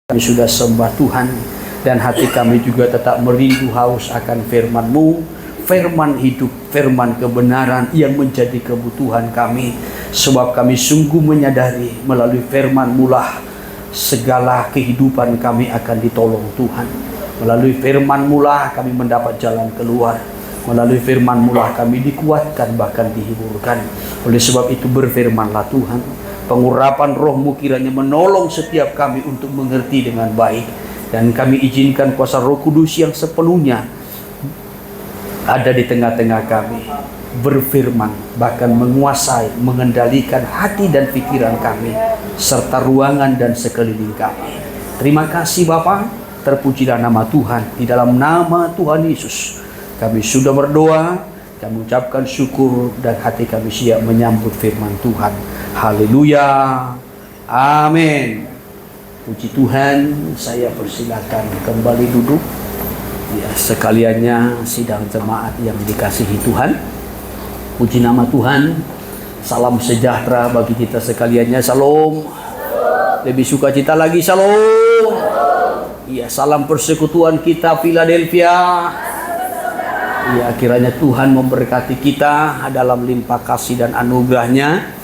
Kami sudah sembah Tuhan, dan hati kami juga tetap merindu haus akan firman-Mu, firman hidup, firman kebenaran yang menjadi kebutuhan kami. Sebab kami sungguh menyadari melalui firman-Mu lah segala kehidupan kami akan ditolong Tuhan. Melalui firman-Mu lah kami mendapat jalan keluar. Melalui firman-Mu lah kami dikuatkan, bahkan dihiburkan. Oleh sebab itu berfirmanlah Tuhan. Pengurapan roh-Mu kiranya menolong setiap kami untuk mengerti dengan baik. Dan kami izinkan kuasa Roh Kudus yang sepenuhnya ada di tengah-tengah kami, berfirman, bahkan menguasai, mengendalikan hati dan pikiran kami, serta ruangan dan sekeliling kami. Terima kasih Bapa, terpujilah nama Tuhan. Di dalam nama Tuhan Yesus kami sudah berdoa, kami ucapkan syukur, dan hati kami siap menyambut firman Tuhan. Haleluya, amin. Puji Tuhan, saya persilakan kembali duduk. Ya, sekaliannya sidang jemaat yang dikasihi Tuhan. Puji nama Tuhan. Salam sejahtera bagi kita sekaliannya. Salam. Lebih sukacita lagi. Salam. Ya, salam persekutuan kita Philadelphia. Ya, kiranya Tuhan memberkati kita dalam limpah kasih dan anugerah-Nya.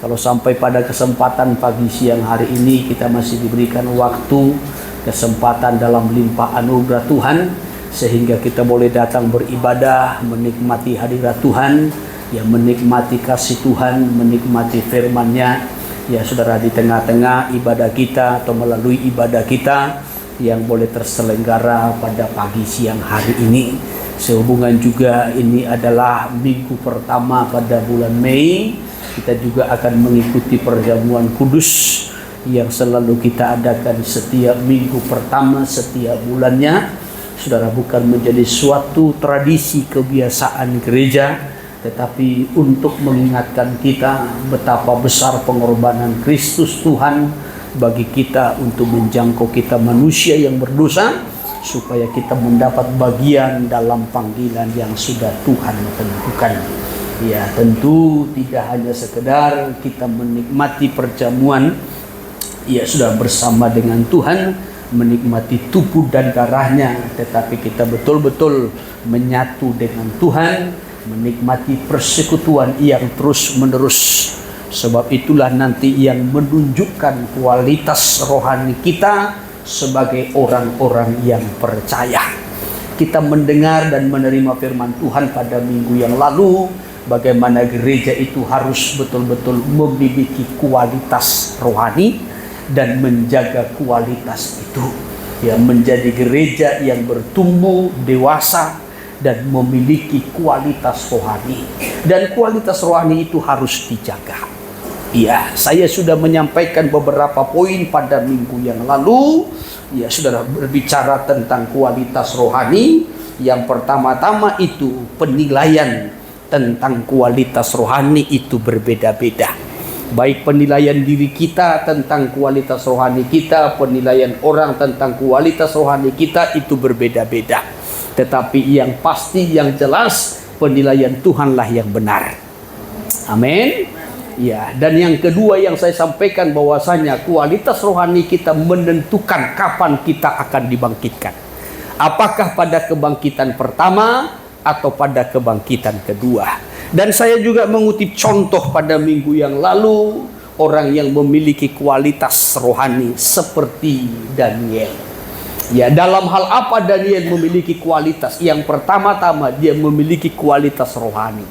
Kalau sampai pada kesempatan pagi siang hari ini kita masih diberikan waktu, kesempatan dalam limpah anugerah Tuhan, sehingga kita boleh datang beribadah, menikmati hadirat Tuhan, ya, menikmati kasih Tuhan, menikmati firman-Nya. Ya saudara, di tengah-tengah ibadah kita atau melalui ibadah kita yang boleh terselenggara pada pagi siang hari ini. Sehubungan juga ini adalah minggu pertama pada bulan Mei, kita juga akan mengikuti perjamuan kudus yang selalu kita adakan setiap minggu pertama setiap bulannya. Saudara, bukan menjadi suatu tradisi kebiasaan gereja, tetapi untuk mengingatkan kita betapa besar pengorbanan Kristus Tuhan bagi kita untuk menjangkau kita manusia yang berdosa, supaya kita mendapat bagian dalam panggilan yang sudah Tuhan tentukan. Ya, tentu tidak hanya sekedar kita menikmati perjamuan, ya sudah bersama dengan Tuhan, menikmati tubuh dan darah-Nya, tetapi kita betul-betul menyatu dengan Tuhan, menikmati persekutuan yang terus-menerus. Sebab itulah nanti yang menunjukkan kualitas rohani kita sebagai orang-orang yang percaya. Kita mendengar dan menerima firman Tuhan pada minggu yang lalu, bagaimana gereja itu harus betul-betul memiliki kualitas rohani dan menjaga kualitas itu. Ya, menjadi gereja yang bertumbuh dewasa dan memiliki kualitas rohani. Dan kualitas rohani itu harus dijaga. Ya, saya sudah menyampaikan beberapa poin pada minggu yang lalu. Ya, saudara, berbicara tentang kualitas rohani. Yang pertama-tama itu penilaian tentang kualitas rohani itu berbeda-beda. Baik penilaian diri kita tentang kualitas rohani kita, penilaian orang tentang kualitas rohani kita itu berbeda-beda. Tetapi yang pasti, yang jelas, penilaian Tuhanlah yang benar. Amin. Ya, dan yang kedua yang saya sampaikan bahwasanya kualitas rohani kita menentukan kapan kita akan dibangkitkan. Apakah pada kebangkitan pertama atau pada kebangkitan kedua. Dan saya juga mengutip contoh pada minggu yang lalu, orang yang memiliki kualitas rohani seperti Daniel. Ya, dalam hal apa Daniel memiliki kualitas? Yang pertama-tama dia memiliki kualitas rohani.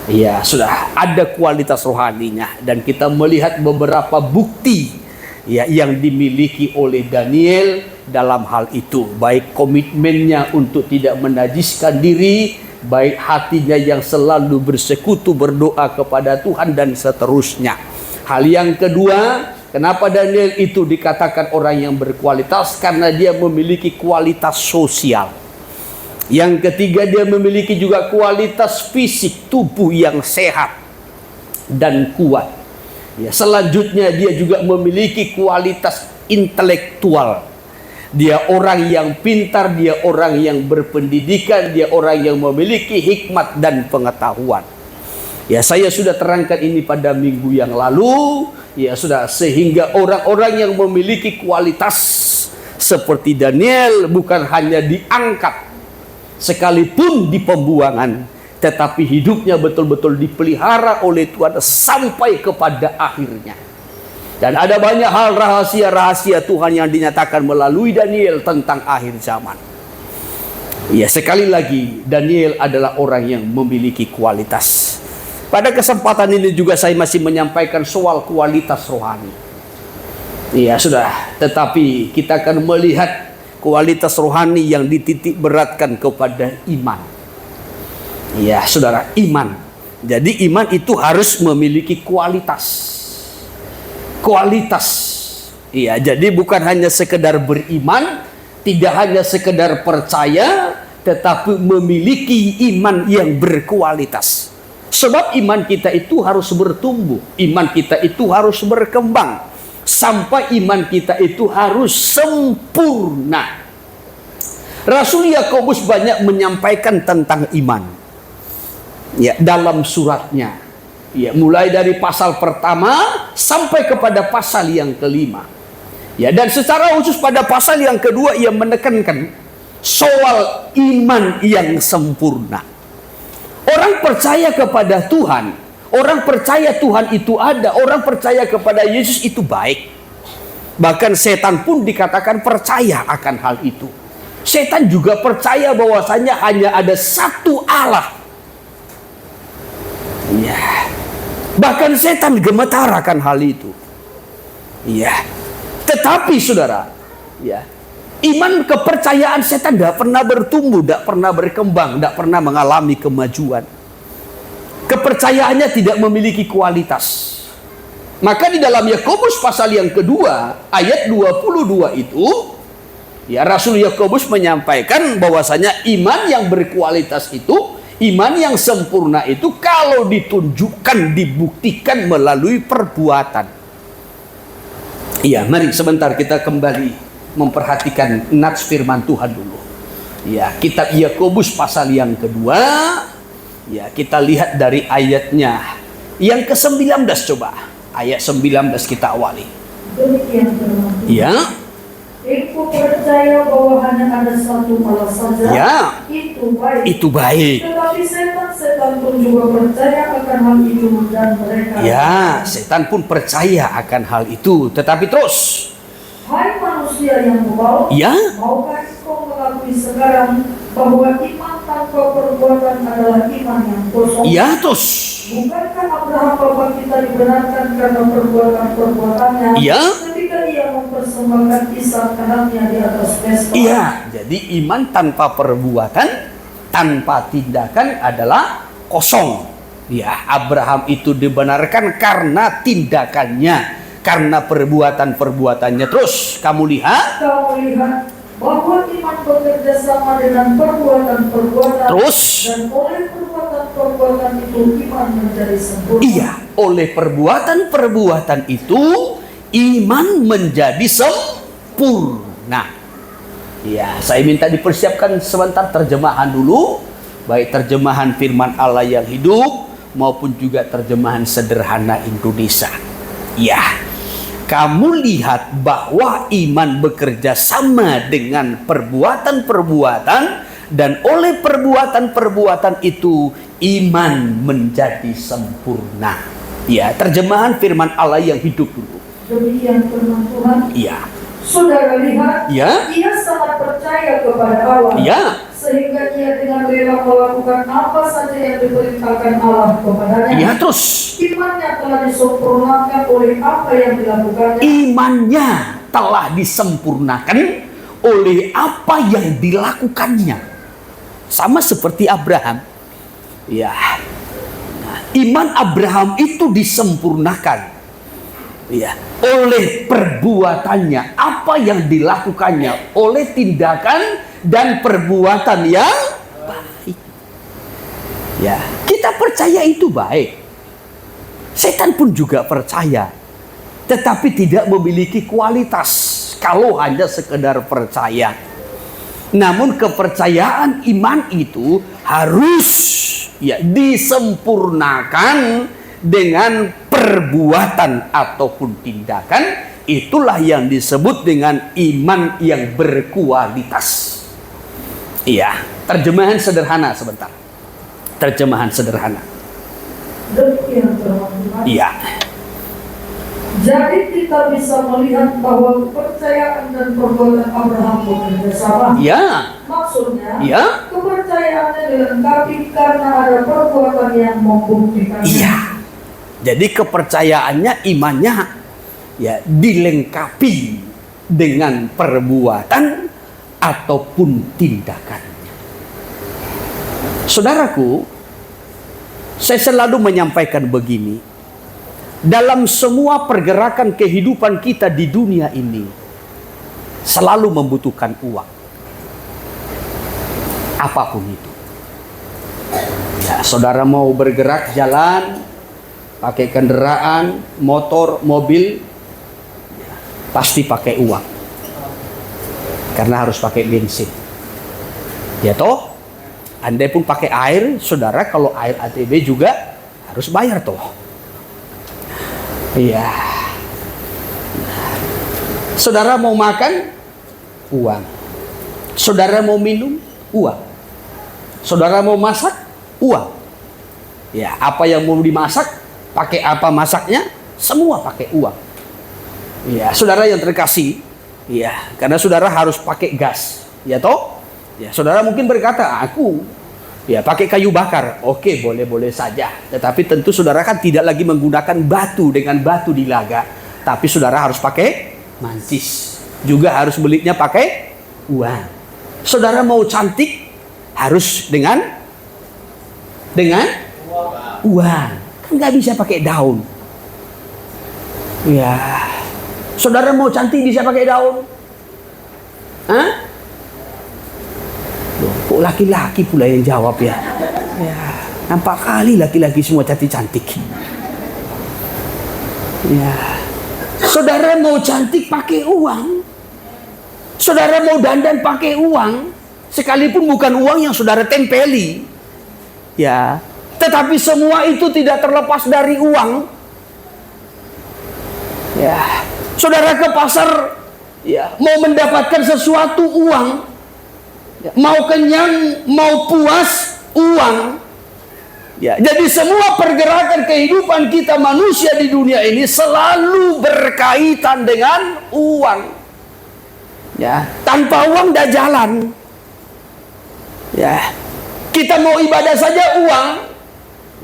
Ya, sudah ada kualitas rohaninya, dan kita melihat beberapa bukti ya yang dimiliki oleh Daniel dalam hal itu, baik komitmennya untuk tidak menajiskan diri, baik hatinya yang selalu bersekutu berdoa kepada Tuhan, dan seterusnya. Hal yang kedua, kenapa Daniel itu dikatakan orang yang berkualitas? Karena dia memiliki kualitas sosial. Yang ketiga, dia memiliki juga kualitas fisik, tubuh yang sehat dan kuat. Ya, selanjutnya dia juga memiliki kualitas intelektual. Dia orang yang pintar, dia orang yang berpendidikan, dia orang yang memiliki hikmat dan pengetahuan. Ya, saya sudah terangkan ini pada minggu yang lalu. Ya sudah, sehingga orang-orang yang memiliki kualitas seperti Daniel bukan hanya diangkat sekalipun di pembuangan, tetapi hidupnya betul-betul dipelihara oleh Tuhan sampai kepada akhirnya. Dan ada banyak hal rahasia-rahasia Tuhan yang dinyatakan melalui Daniel tentang akhir zaman. Ya, sekali lagi, Daniel adalah orang yang memiliki kualitas. Pada kesempatan ini juga saya masih menyampaikan soal kualitas rohani. Iya sudah, tetapi kita akan melihat kualitas rohani yang dititik beratkan kepada iman. Iya saudara, iman. Jadi iman itu harus memiliki kualitas. Kualitas. Iya, jadi bukan hanya sekedar beriman, tidak hanya sekedar percaya, tetapi memiliki iman yang berkualitas. Sebab iman kita itu harus bertumbuh, iman kita itu harus berkembang, sampai iman kita itu harus sempurna. Rasul Yakobus banyak menyampaikan tentang iman, ya, dalam suratnya, ya, mulai dari pasal pertama sampai kepada pasal yang kelima, ya, dan secara khusus pada pasal yang kedua ia menekankan soal iman yang sempurna. Orang percaya kepada Tuhan, orang percaya Tuhan itu ada, orang percaya kepada Yesus itu baik. Bahkan setan pun dikatakan percaya akan hal itu. Setan juga percaya bahwasanya hanya ada satu Allah. Ya. Bahkan setan gemetar akan hal itu. Ya. Tetapi saudara, ya, iman kepercayaan setan tidak pernah bertumbuh, tidak pernah berkembang, tidak pernah mengalami kemajuan. Kepercayaannya tidak memiliki kualitas. Maka di dalam Yakobus pasal yang kedua ayat 22 itu, ya, Rasul Yakobus menyampaikan bahwasanya iman yang berkualitas itu, iman yang sempurna itu kalau ditunjukkan, dibuktikan melalui perbuatan. Iya, mari sebentar kita kembali memperhatikan nats firman Tuhan dulu. Ya, kitab Yakobus pasal yang kedua, ya, kita lihat dari ayatnya yang ke-19 coba. Ayat 19 kita awali. Demikian firman Tuhan. Ya. Aku percaya bahwa hanya ada satu Allah saja. Ya. Itu baik. Itu baik. Tetapi setan pun juga percaya akan hal itu dan mereka. Ya, setan pun percaya akan hal itu. Tetapi terus, hai manusia yang bebal, ya, maukah kau mengakui sekarang bahwa iman tanpa perbuatan adalah iman yang kosong? ya, terus, Bukankah Abraham bapa kita dibenarkan karena perbuatan-perbuatannya? ya, Ketika ia mempersembahkan Ishak anaknya di atas pesta. iya. Jadi iman tanpa perbuatan, tanpa tindakan adalah kosong. Ya, Abraham itu dibenarkan karena tindakannya, karena perbuatan-perbuatannya. Terus kamu lihat bahwa iman bekerja sama dengan perbuatan-perbuatan. Terus, dan oleh perbuatan-perbuatan itu iman menjadi sempurna. iya, oleh perbuatan-perbuatan itu iman menjadi sempurna. Ya, saya minta dipersiapkan sebentar terjemahan dulu, baik terjemahan firman Allah yang hidup maupun juga terjemahan sederhana Indonesia. Ya, kamu lihat bahwa iman bekerja sama dengan perbuatan-perbuatan, dan oleh perbuatan-perbuatan itu iman menjadi sempurna. Ya, terjemahan firman Allah yang hidup dulu. Demikian firman Tuhan. Iya. Saudara lihat, Ya. ia sangat percaya kepada Allah. Ya. Sehingga ia dengan rela melakukan apa saja yang diperintahkan Allah kepadanya. Ya, terus. Imannya telah disempurnakan oleh apa yang dilakukannya. Imannya telah disempurnakan oleh apa yang dilakukannya. Sama seperti Abraham. Ya. Nah, iman Abraham itu disempurnakan, ya, oleh perbuatannya, apa yang dilakukannya, oleh tindakan dan perbuatan yang baik. Ya, kita percaya itu baik. Setan pun juga percaya, tetapi tidak memiliki kualitas kalau hanya sekedar percaya. Namun kepercayaan iman itu harus, ya, disempurnakan dengan perbuatan ataupun tindakan, itulah yang disebut dengan iman yang berkualitas. Iya, terjemahan sederhana sebentar. Terjemahan sederhana. Demikian teman-teman. Iya. Jadi kita bisa melihat bahwa kepercayaan dan perbuatan Abraham bekerja sama. Ya. Maksudnya, Ya. kepercayaannya dilengkapi karena ada perbuatan yang membuktikannya. Iya. Jadi kepercayaannya, imannya ya dilengkapi dengan perbuatan ataupun tindakan. Saudaraku, saya selalu menyampaikan begini. Dalam semua pergerakan kehidupan kita di dunia ini, selalu membutuhkan uang. Apapun itu. Ya, saudara mau bergerak jalan, pakai kendaraan, motor, mobil, pasti pakai uang. Karena harus pakai bensin. Ya toh? Andai pun pakai air, saudara kalau air ATB juga harus bayar toh. Iya. Saudara mau makan, uang. Saudara mau minum, uang. Saudara mau masak, uang. Ya, apa yang mau dimasak, pakai apa masaknya, semua pakai uang. Ya, saudara yang terkasih, ya, karena saudara harus pakai gas, ya toh? Ya, saudara mungkin berkata, aku ya pakai kayu bakar. Oke, boleh-boleh saja. Tetapi tentu saudara kan tidak lagi menggunakan batu dengan batu di laga. Tapi saudara harus pakai mancis. Juga harus belinya pakai uang. Saudara mau cantik harus dengan uang. Kan nggak bisa pakai daun. Ya. Saudara mau cantik bisa pakai daun? Hah? Kok laki-laki pula yang jawab ya? Ya, nampak kali laki-laki semua cantik-cantik. Ya, saudara mau cantik pakai uang, saudara mau dandan pakai uang, sekalipun bukan uang yang saudara tempeli. Ya, tetapi semua itu tidak terlepas dari uang. Ya, saudara ke pasar, ya, mau mendapatkan sesuatu uang. Mau kenyang, mau puas, uang. Ya, jadi semua pergerakan kehidupan kita manusia di dunia ini selalu berkaitan dengan uang. Ya, tanpa uang dah jalan. Ya, kita mau ibadah saja uang.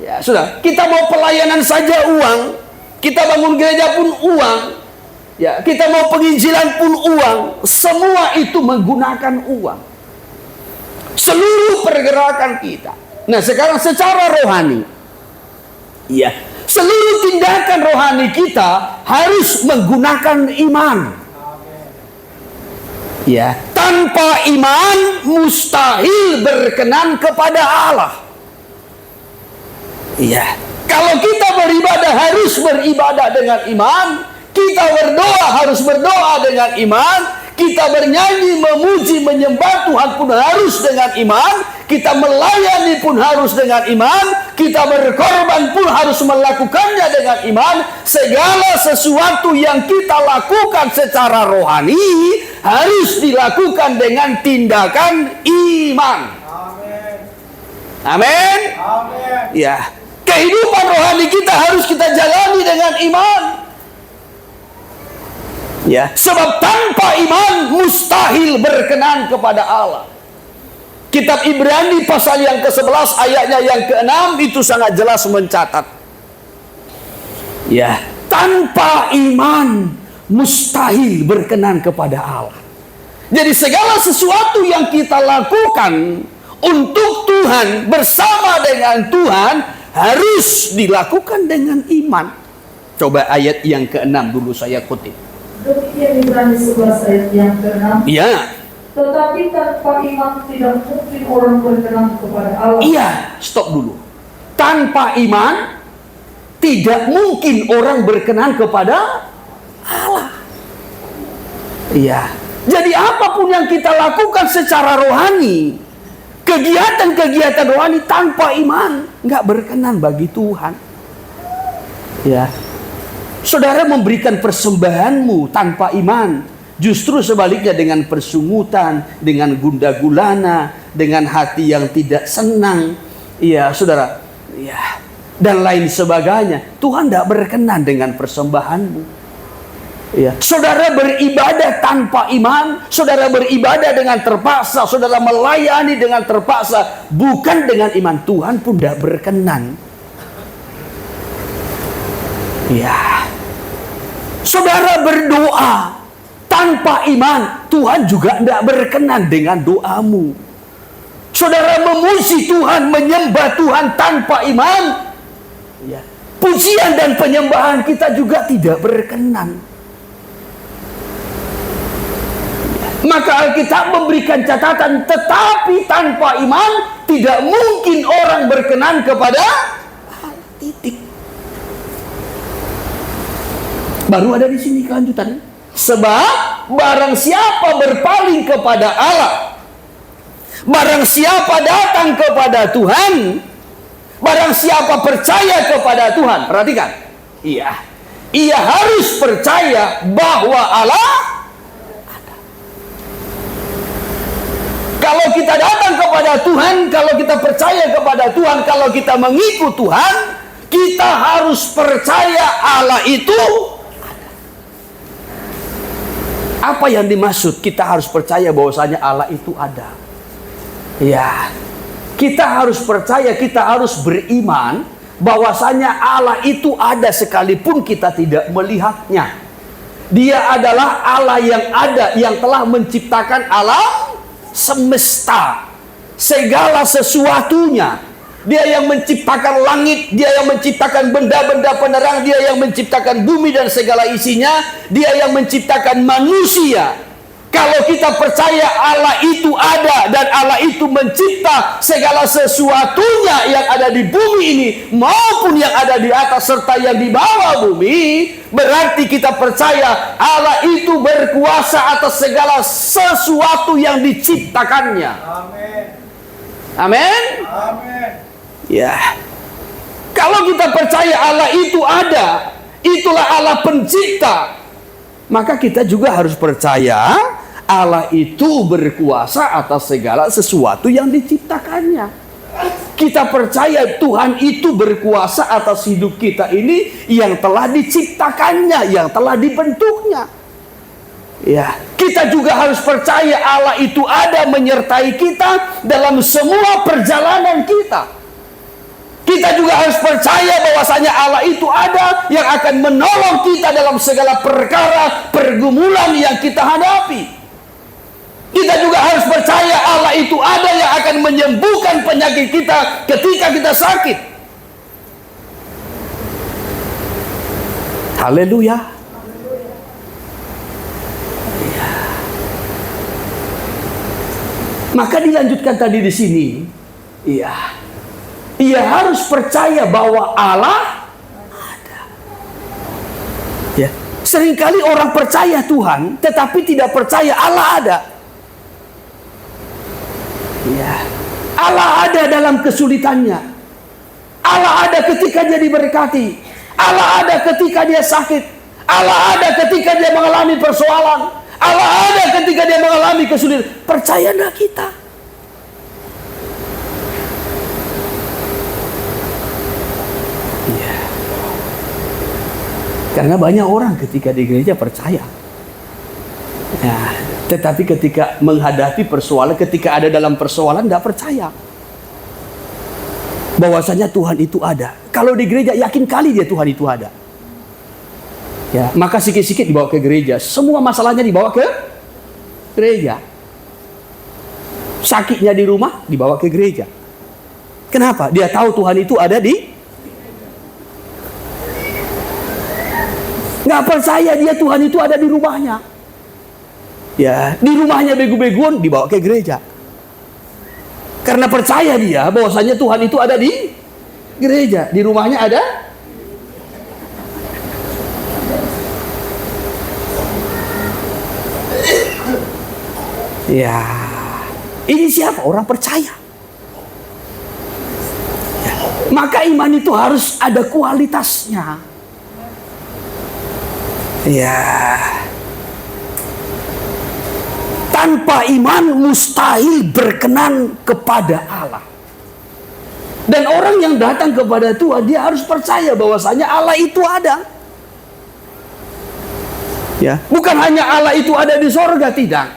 Ya, sudah. Kita mau pelayanan saja uang. Kita bangun gereja pun uang. Ya, kita mau penginjilan pun uang. Semua itu menggunakan uang. Seluruh pergerakan kita. Nah, sekarang secara rohani, ya, seluruh tindakan rohani kita harus menggunakan iman. Ya, tanpa iman mustahil berkenan kepada Allah. Ya, kalau kita beribadah harus beribadah dengan iman, kita berdoa harus berdoa dengan iman. Kita bernyanyi, memuji, menyembah Tuhan pun harus dengan iman. Kita melayani pun harus dengan iman. Kita berkorban pun harus melakukannya dengan iman. Segala sesuatu yang kita lakukan secara rohani harus dilakukan dengan tindakan iman. Amin. Amin. Ya, kehidupan rohani kita harus kita jalani dengan iman. Ya, sebab tanpa iman mustahil berkenan kepada Allah. Kitab Ibrani pasal yang ke-11 ayatnya yang ke-6 itu sangat jelas mencatat. Ya, tanpa iman mustahil berkenan kepada Allah. Jadi segala sesuatu yang kita lakukan untuk Tuhan, bersama dengan Tuhan, harus dilakukan dengan iman. Coba ayat yang ke-6 dulu saya kutip. Demikian Ibrani 11 ayat yang ke-6. Iya. Tetapi tanpa iman tidak mungkin orang berkenan kepada Allah. Iya, stop dulu. Tanpa iman tidak mungkin orang berkenan kepada Allah. Iya. Jadi apapun yang kita lakukan secara rohani, kegiatan-kegiatan rohani tanpa iman nggak berkenan bagi Tuhan. Ya. Saudara memberikan persembahanmu tanpa iman, justru sebaliknya dengan persungutan, dengan gundah gulana, dengan hati yang tidak senang, ya saudara, ya, dan lain sebagainya. Tuhan tidak berkenan dengan persembahanmu. Ya. Saudara beribadah tanpa iman, saudara beribadah dengan terpaksa, saudara melayani dengan terpaksa, bukan dengan iman, Tuhan pun tidak berkenan. Ya. Saudara berdoa tanpa iman, Tuhan juga tidak berkenan dengan doamu. Saudara memuji Tuhan, menyembah Tuhan tanpa iman, ya, pujian dan penyembahan kita juga tidak berkenan. Maka Alkitab memberikan catatan, tetapi tanpa iman tidak mungkin orang berkenan kepada Allah. Titik. Baru ada di sini kelanjutan. Sebab barang siapa berpaling kepada Allah, barang siapa datang kepada Tuhan, barang siapa percaya kepada Tuhan, perhatikan, ia harus percaya bahwa Allah ada. Kalau kita datang kepada Tuhan, kalau kita percaya kepada Tuhan, kalau kita mengikut Tuhan, kita harus percaya Allah itu. Apa yang dimaksud? Kita harus percaya bahwasanya Allah itu ada. Ya, kita harus percaya, kita harus beriman bahwasanya Allah itu ada sekalipun kita tidak melihatnya. Dia adalah Allah yang ada, yang telah menciptakan alam semesta, segala sesuatunya. Dia yang menciptakan langit, dia yang menciptakan benda-benda penerang, dia yang menciptakan bumi dan segala isinya, dia yang menciptakan manusia. Kalau kita percaya Allah itu ada dan Allah itu mencipta segala sesuatunya yang ada di bumi ini maupun yang ada di atas serta yang di bawah bumi, berarti kita percaya Allah itu berkuasa atas segala sesuatu yang diciptakannya. Amin. Amin. Amin. Ya, kalau kita percaya Allah itu ada, itulah Allah pencipta, maka kita juga harus percaya Allah itu berkuasa atas segala sesuatu yang diciptakannya. Kita percaya Tuhan itu berkuasa atas hidup kita ini yang telah diciptakannya, yang telah dibentuknya. Ya, kita juga harus percaya Allah itu ada menyertai kita dalam semua perjalanan kita. Kita juga harus percaya bahwasanya Allah itu ada yang akan menolong kita dalam segala perkara pergumulan yang kita hadapi. Kita juga harus percaya Allah itu ada yang akan menyembuhkan penyakit kita ketika kita sakit. Haleluya. Ya. Maka dilanjutkan tadi di sini, iya. Ia harus percaya bahwa Allah ada. Ya, seringkali orang percaya Tuhan, tetapi tidak percaya Allah ada. Ya, Allah ada dalam kesulitannya. Allah ada ketika dia diberkati. Allah ada ketika dia sakit. Allah ada ketika dia mengalami persoalan. Allah ada ketika dia mengalami kesulitan. Percaya enggak kita? Karena banyak orang ketika di gereja percaya, ya, tetapi ketika menghadapi persoalan, ketika ada dalam persoalan tidak percaya bahwasanya Tuhan itu ada. Kalau di gereja yakin kali dia Tuhan itu ada, ya, maka sikit-sikit dibawa ke gereja, semua masalahnya dibawa ke gereja. Sakitnya di rumah dibawa ke gereja. Kenapa? Dia tahu Tuhan itu ada di. Nggak percaya dia Tuhan itu ada di rumahnya. Ya, di rumahnya bego-begoan dibawa ke gereja. Karena percaya dia bahwasanya Tuhan itu ada di gereja, di rumahnya ada. Ya, ini siapa? Orang percaya. Ya. Maka iman itu harus ada kualitasnya. Ya. Tanpa iman mustahil berkenan kepada Allah. Dan orang yang datang kepada Tuhan, dia harus percaya bahwasanya Allah itu ada. Ya, bukan hanya Allah itu ada di sorga, tidak.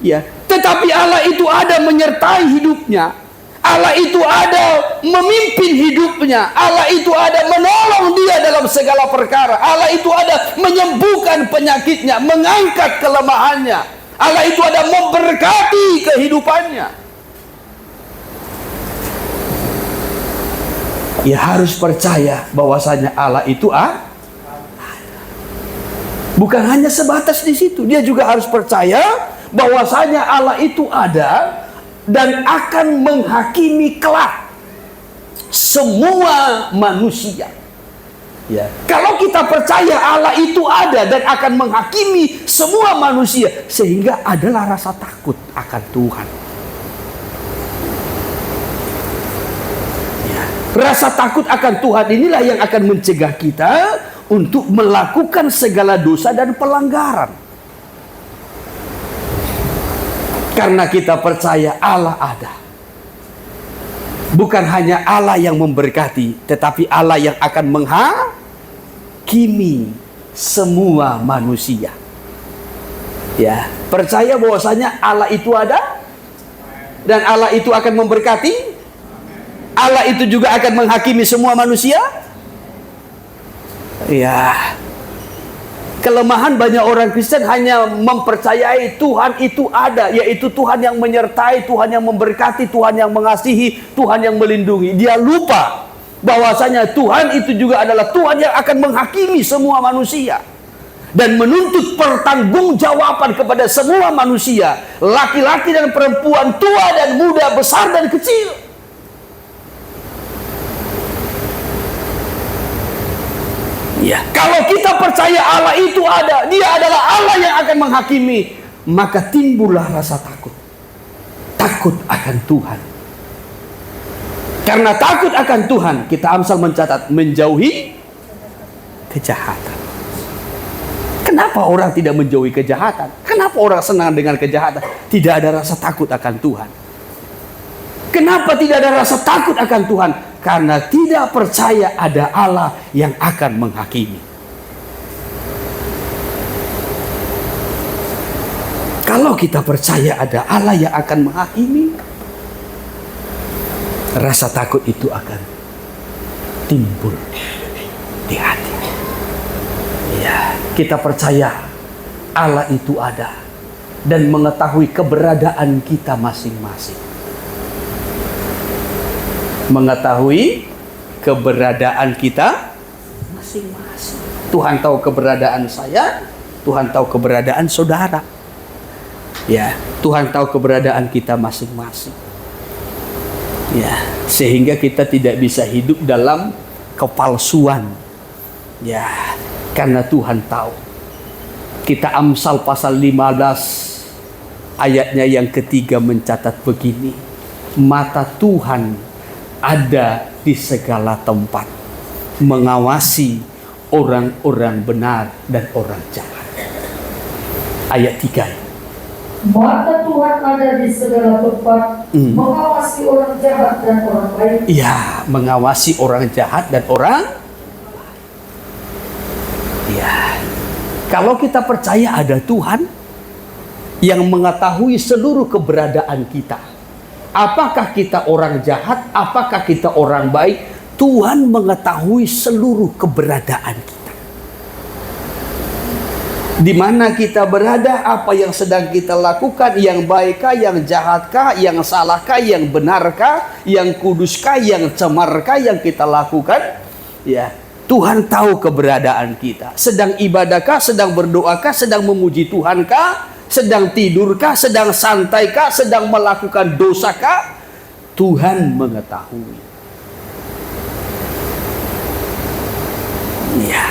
Ya, tetapi Allah itu ada menyertai hidupnya. Allah itu ada memimpin hidupnya. Allah itu ada menolong dia dalam segala perkara. Allah itu ada menyembuhkan penyakitnya, mengangkat kelemahannya. Allah itu ada memberkati kehidupannya. Ya harus percaya bahwasanya Allah itu ada. Bukan hanya sebatas di situ, dia juga harus percaya bahwasanya Allah itu ada dan akan menghakimi kelak semua manusia. Ya, kalau kita percaya Allah itu ada dan akan menghakimi semua manusia, sehingga adalah rasa takut akan Tuhan. Rasa takut akan Tuhan inilah yang akan mencegah kita untuk melakukan segala dosa dan pelanggaran. Karena kita percaya Allah ada. Bukan hanya Allah yang memberkati, tetapi Allah yang akan menghakimi semua manusia. Ya, percaya bahwasanya Allah itu ada dan Allah itu akan memberkati. Allah itu juga akan menghakimi semua manusia. Ya. Kelemahan banyak orang Kristen hanya mempercayai Tuhan itu ada, yaitu Tuhan yang menyertai, Tuhan yang memberkati, Tuhan yang mengasihi, Tuhan yang melindungi. Dia lupa bahwasanya Tuhan itu juga adalah Tuhan yang akan menghakimi semua manusia dan menuntut pertanggungjawaban kepada semua manusia, laki-laki dan perempuan, tua dan muda, besar dan kecil. Ya, kalau kita percaya Allah itu ada, dia adalah Allah yang akan menghakimi, maka timbullah rasa takut. Takut akan Tuhan. Karena takut akan Tuhan, kita Amsal mencatat menjauhi kejahatan. Kenapa orang tidak menjauhi kejahatan? Kenapa orang senang dengan kejahatan? Tidak ada rasa takut akan Tuhan. Kenapa tidak ada rasa takut akan Tuhan? Karena tidak percaya ada Allah yang akan menghakimi. Kalau kita percaya ada Allah yang akan menghakimi, rasa takut itu akan timbul di hati. Ya, kita percaya Allah itu ada dan mengetahui keberadaan kita masing-masing. Mengetahui keberadaan kita masing-masing. Tuhan tahu keberadaan saya, Tuhan tahu keberadaan saudara. Ya, Tuhan tahu keberadaan kita masing-masing. Ya, sehingga kita tidak bisa hidup dalam kepalsuan. Ya, karena Tuhan tahu. Kita Amsal pasal 15 ayatnya yang ketiga mencatat begini. Mata Tuhan ada di segala tempat, mengawasi orang-orang benar dan orang jahat. Ayat 3. Mata Tuhan ada di segala tempat, mengawasi orang jahat dan orang baik. Ya, mengawasi orang jahat dan orang. Ya, kalau kita percaya ada Tuhan yang mengetahui seluruh keberadaan kita. Apakah kita orang jahat, apakah kita orang baik, Tuhan mengetahui seluruh keberadaan kita. Di mana kita berada, apa yang sedang kita lakukan, yang baikkah, yang jahatkah, yang salahkah, yang benarkah, yang kuduskah, yang cemarkah yang kita lakukan. Ya, Tuhan tahu keberadaan kita. Sedang ibadahkah, sedang berdoakah, sedang memuji Tuhankah, sedang tidurkah, sedang santaikah, sedang melakukan dosakah, Tuhan mengetahui. Ya.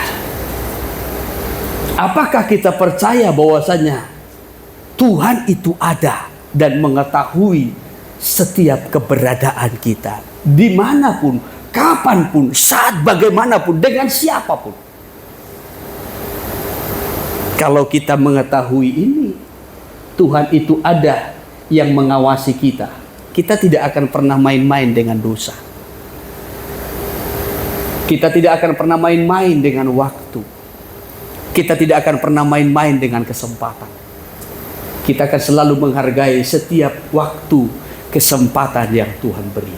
Apakah kita percaya bahwasanya Tuhan itu ada dan mengetahui setiap keberadaan kita, dimanapun, kapanpun, saat bagaimanapun, dengan siapapun? Kalau kita mengetahui ini, Tuhan itu ada yang mengawasi kita, kita tidak akan pernah main-main dengan dosa. Kita tidak akan pernah main-main dengan waktu. Kita tidak akan pernah main-main dengan kesempatan. Kita akan selalu menghargai setiap waktu, kesempatan yang Tuhan beri.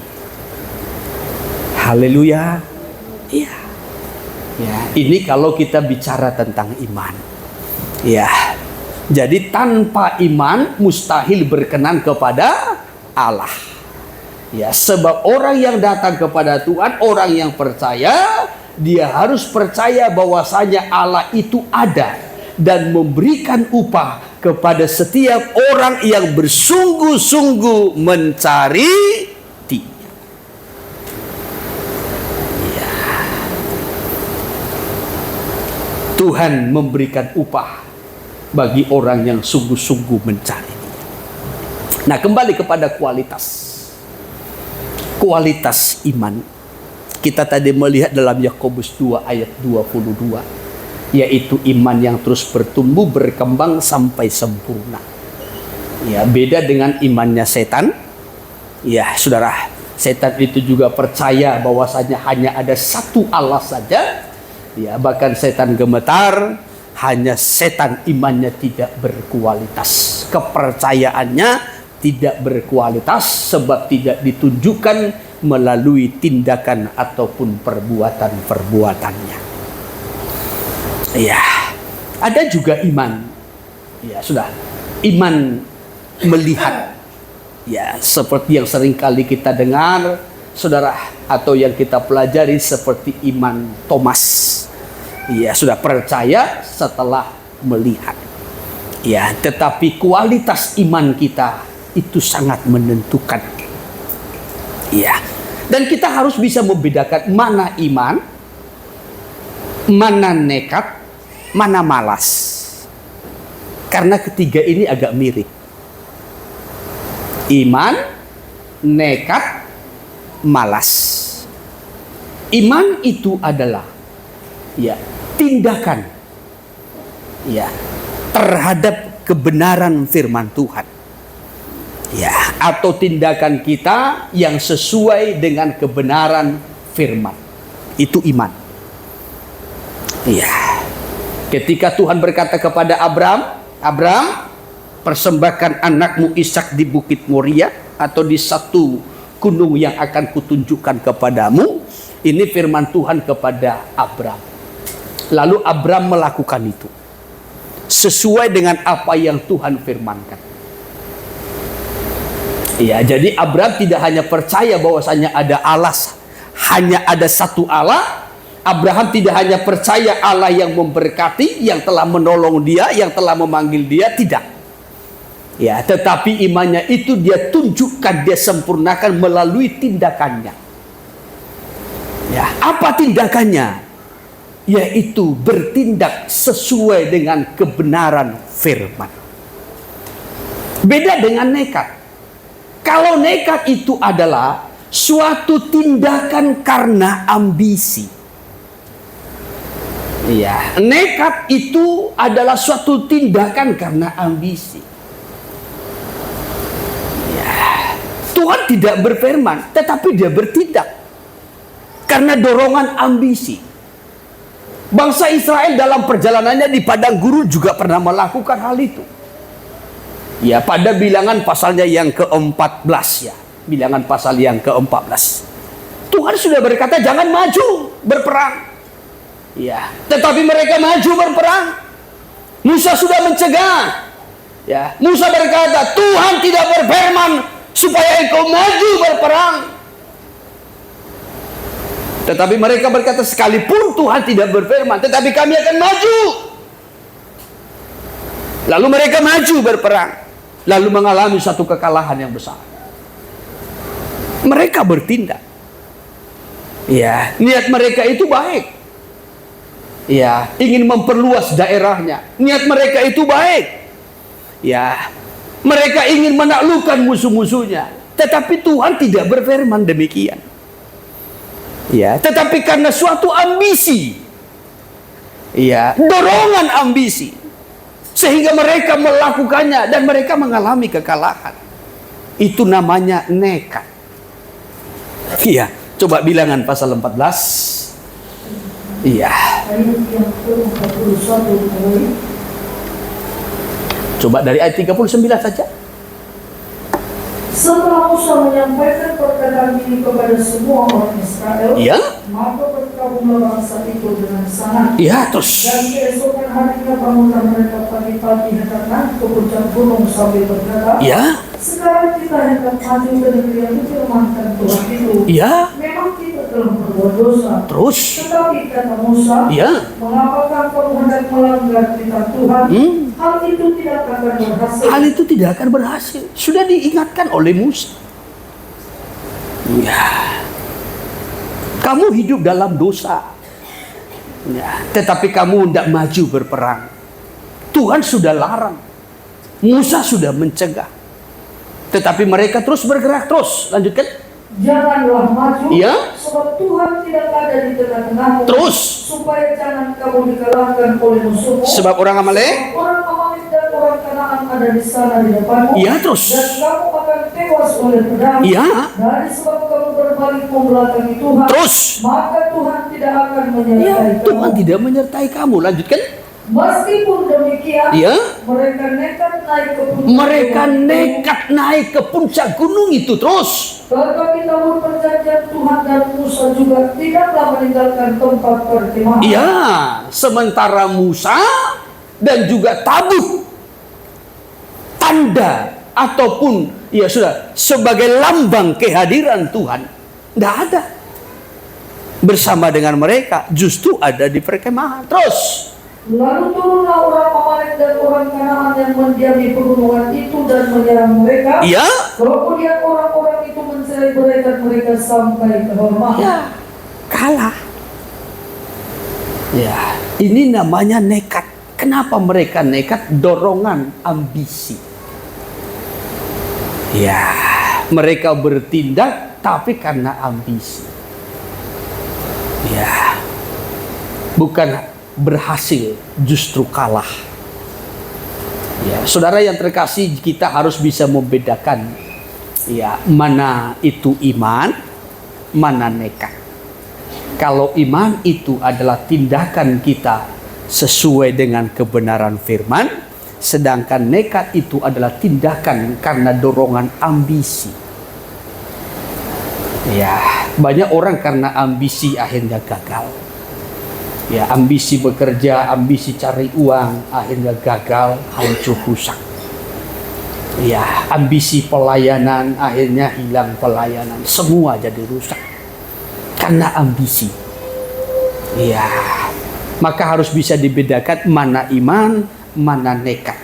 Haleluya. Iya. Ya, ini kalau kita bicara tentang iman. Ya. Jadi tanpa iman mustahil berkenan kepada Allah. Ya, sebab orang yang datang kepada Tuhan, orang yang percaya, dia harus percaya bahwasanya Allah itu ada dan memberikan upah kepada setiap orang yang bersungguh-sungguh mencari Dia. Ya. Tuhan memberikan upah bagi orang yang sungguh-sungguh mencari Dia. Nah, kembali kepada kualitas iman. Kita tadi melihat dalam Yakobus 2 ayat 22, yaitu iman yang terus bertumbuh, berkembang sampai sempurna. Ya, beda dengan imannya setan. Ya, saudara, setan itu juga percaya bahwasanya hanya ada satu Allah saja. Ya, bahkan setan gemetar, hanya setan imannya tidak berkualitas. Kepercayaannya tidak berkualitas sebab tidak ditunjukkan melalui tindakan ataupun perbuatan-perbuatannya. Ya, ada juga iman. Ya, sudah. Iman melihat. Ya, seperti yang sering kali kita dengar, saudara, atau yang kita pelajari seperti iman Thomas. Ya, sudah percaya setelah melihat. Ya, tetapi kualitas iman kita itu sangat menentukan. Ya. Dan kita harus bisa membedakan mana iman, mana nekat, mana malas. Karena ketiga ini agak mirip. Iman, nekat, malas. Iman itu adalah ya, tindakan ya, terhadap kebenaran firman Tuhan. Ya, atau tindakan kita yang sesuai dengan kebenaran firman. Itu iman. Ya. Ketika Tuhan berkata kepada Abraham, persembahkan anakmu Ishak di Bukit Moria atau di satu gunung yang akan kutunjukkan kepadamu. Ini firman Tuhan kepada Abraham. Lalu Abraham melakukan itu sesuai dengan apa yang Tuhan firmankan. Ya, jadi Abraham tidak hanya percaya bahwasanya ada Allah, hanya ada satu Allah. Abraham tidak hanya percaya Allah yang memberkati, yang telah menolong dia, yang telah memanggil dia, tidak. Ya, tetapi imannya itu dia tunjukkan, dia sempurnakan melalui tindakannya. Ya, apa tindakannya? Yaitu bertindak sesuai dengan kebenaran firman. Beda dengan nekat. Kalau nekat itu adalah suatu tindakan karena ambisi. Iya, nekat itu adalah suatu tindakan karena ambisi. Ya, Tuhan tidak berfirman, tetapi dia bertindak karena dorongan ambisi. Bangsa Israel dalam perjalanannya di padang gurun juga pernah melakukan hal itu. Ya, pada bilangan pasalnya yang ke-14 ya. Bilangan pasal yang ke-14. Tuhan sudah berkata jangan maju berperang. Ya, tetapi mereka maju berperang. Musa sudah mencegah. Ya, Musa berkata, Tuhan tidak berfirman supaya engkau maju berperang. Tetapi mereka berkata, sekalipun Tuhan tidak berfirman, tetapi kami akan maju. Lalu mereka maju berperang. Lalu mengalami satu kekalahan yang besar. Mereka bertindak. Ya, niat mereka itu baik. Ya, ingin memperluas daerahnya. Niat mereka itu baik. Ya, mereka ingin menaklukkan musuh-musuhnya. Tetapi Tuhan tidak berfirman demikian. Ya, tetapi karena suatu ambisi. Ya, dorongan ambisi. Sehingga mereka melakukannya dan mereka mengalami kekalahan. Itu namanya nekat. Iya, coba Bilangan pasal 14. Iya. Coba dari ayat 39 saja. Setelah Musa menyampaikan perkataan ini kepada semua orang Israel, Iya. maka berkabunglah bangsa itu dengan sangat. Iya, terus. Dan keesokan harinya bangunlah mereka pagi-pagi hendak naik ke puncak gunung sambil berkata, Iya. sekarang kita hendak maju ke negeri yang difirmankan Tuhan itu. Iya. Memang kita telah berbuat dosa. Terus. Tetapi kata Musa, Iya. mengapakah kamu hendak melanggar perintah Tuhan? Hal itu tidak akan berhasil. Hal itu tidak akan berhasil. Sudah diingatkan oleh Musa. Ya. Kamu hidup dalam dosa. Ya. Tetapi kamu tidak maju berperang. Tuhan sudah larang. Musa sudah mencegah. Tetapi mereka terus bergerak terus. Lanjutkan. Janganlah maju, Iya. sebab Tuhan tidak ada di tengah-tengahmu. Terus. Supaya jangan kamu dikalahkan oleh musuhmu. Sebab orang Amalek. Orang Amalek dan orang Kanaan ada di sana di depanmu. Iya, terus. Dan kamu akan tewas oleh pedang. Iya. Dari sebab kamu berbalik membelakangi Tuhan. Terus. Maka Tuhan tidak akan Ya, menyertai kamu. Tuhan tidak menyertai kamu. Lanjutkan. Meskipun demikian, Iya. mereka nekat naik ke puncak Mereka gunung itu. nekat naik ke puncak gunung itu terus. Tetapi tahun perjanjian Tuhan dan Musa juga tidaklah meninggalkan tempat perkemahan. Iya, sementara Musa dan juga tabuh tanda ataupun ya sudah sebagai lambang kehadiran Tuhan tidak ada bersama dengan mereka, justru ada di perkemahan. Terus. Lalu turunlah orang Amalek dan orang Kanaan yang mendiami pegunungan itu dan menyerang mereka. Iya. Kemudian orang-orang itu mencerai-beraikan mereka sampai ke Hormah. Ya, kalah. Ya, ini namanya nekat. Kenapa mereka nekat? Dorongan ambisi. Ya, mereka bertindak tapi karena ambisi. Ya, bukan berhasil, justru kalah. Ya, saudara yang terkasih, kita harus bisa membedakan ya mana itu iman, mana nekat. Kalau iman itu adalah tindakan kita sesuai dengan kebenaran firman, sedangkan nekat itu adalah tindakan karena dorongan ambisi. Ya, banyak orang karena ambisi akhirnya gagal. Ya, ambisi bekerja, ambisi cari uang, akhirnya gagal, hancur, rusak. Ya, ambisi pelayanan, akhirnya hilang pelayanan. Semua jadi rusak. Karena ambisi. Ya, maka harus bisa dibedakan mana iman, mana nekat.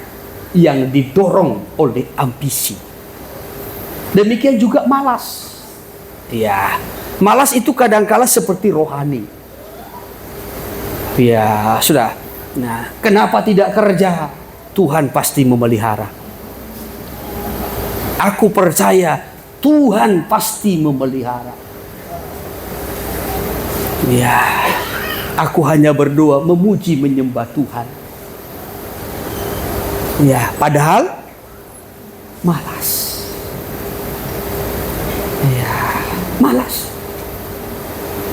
Yang didorong oleh ambisi. Demikian juga malas. Ya, malas itu kadangkala seperti rohani. Ya, sudah. Nah, kenapa tidak kerja? Tuhan pasti memelihara. Aku percaya Tuhan pasti memelihara. Ya, aku hanya berdoa, memuji, menyembah Tuhan. Ya, padahal malas. Ya, malas.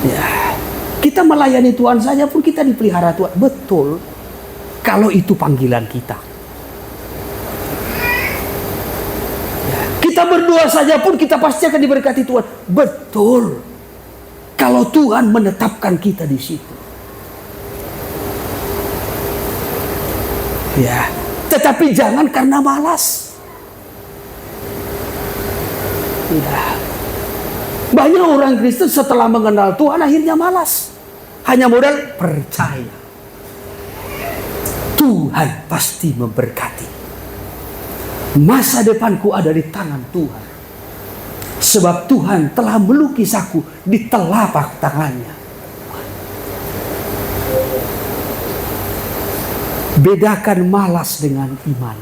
Ya. Kita melayani Tuhan saja pun kita dipelihara Tuhan. Betul. Kalau itu panggilan kita. Ya. Kita berdoa saja pun kita pasti akan diberkati Tuhan. Betul. Kalau Tuhan menetapkan kita di situ. Ya. Tetapi jangan karena malas. Ya. Banyak orang Kristen setelah mengenal Tuhan akhirnya malas. Hanya modal percaya. Tuhan pasti memberkati. Masa depanku ada di tangan Tuhan. Sebab Tuhan telah melukis aku di telapak tangannya. Bedakan malas dengan iman.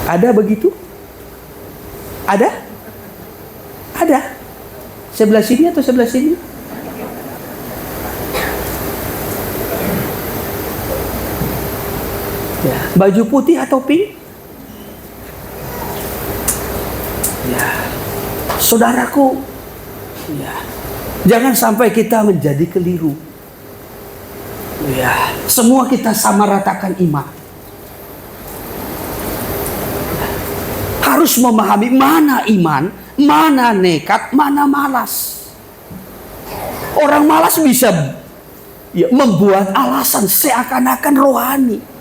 Ada begitu? Ada? Ada. Sebelah sini atau sebelah sini? Ya, baju putih atau pink? Ya, saudaraku, ya, jangan sampai kita menjadi keliru. Ya, semua kita sama ratakan iman. Ya, harus memahami mana iman, mana nekat, mana malas. Orang malas bisa ya, membuat alasan seakan-akan rohani.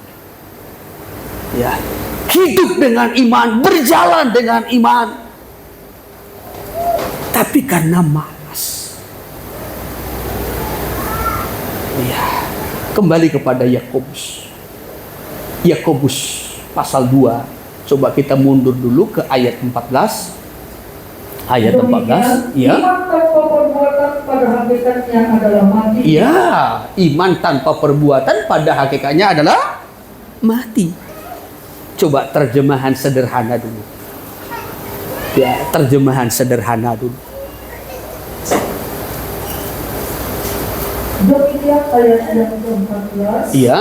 Ya, hidup dengan iman, berjalan dengan iman. Tapi karena malas. Ya, kembali kepada Yakobus. Yakobus pasal 2. Coba kita mundur dulu ke ayat 14. Ayat 14. Ya. Iman tanpa perbuatan pada hakikatnya adalah mati. Ya, iman tanpa perbuatan pada hakikatnya adalah mati. Coba terjemahan sederhana dulu. Ya, terjemahan sederhana dulu. Demikian ayat yang ke-14. Iya.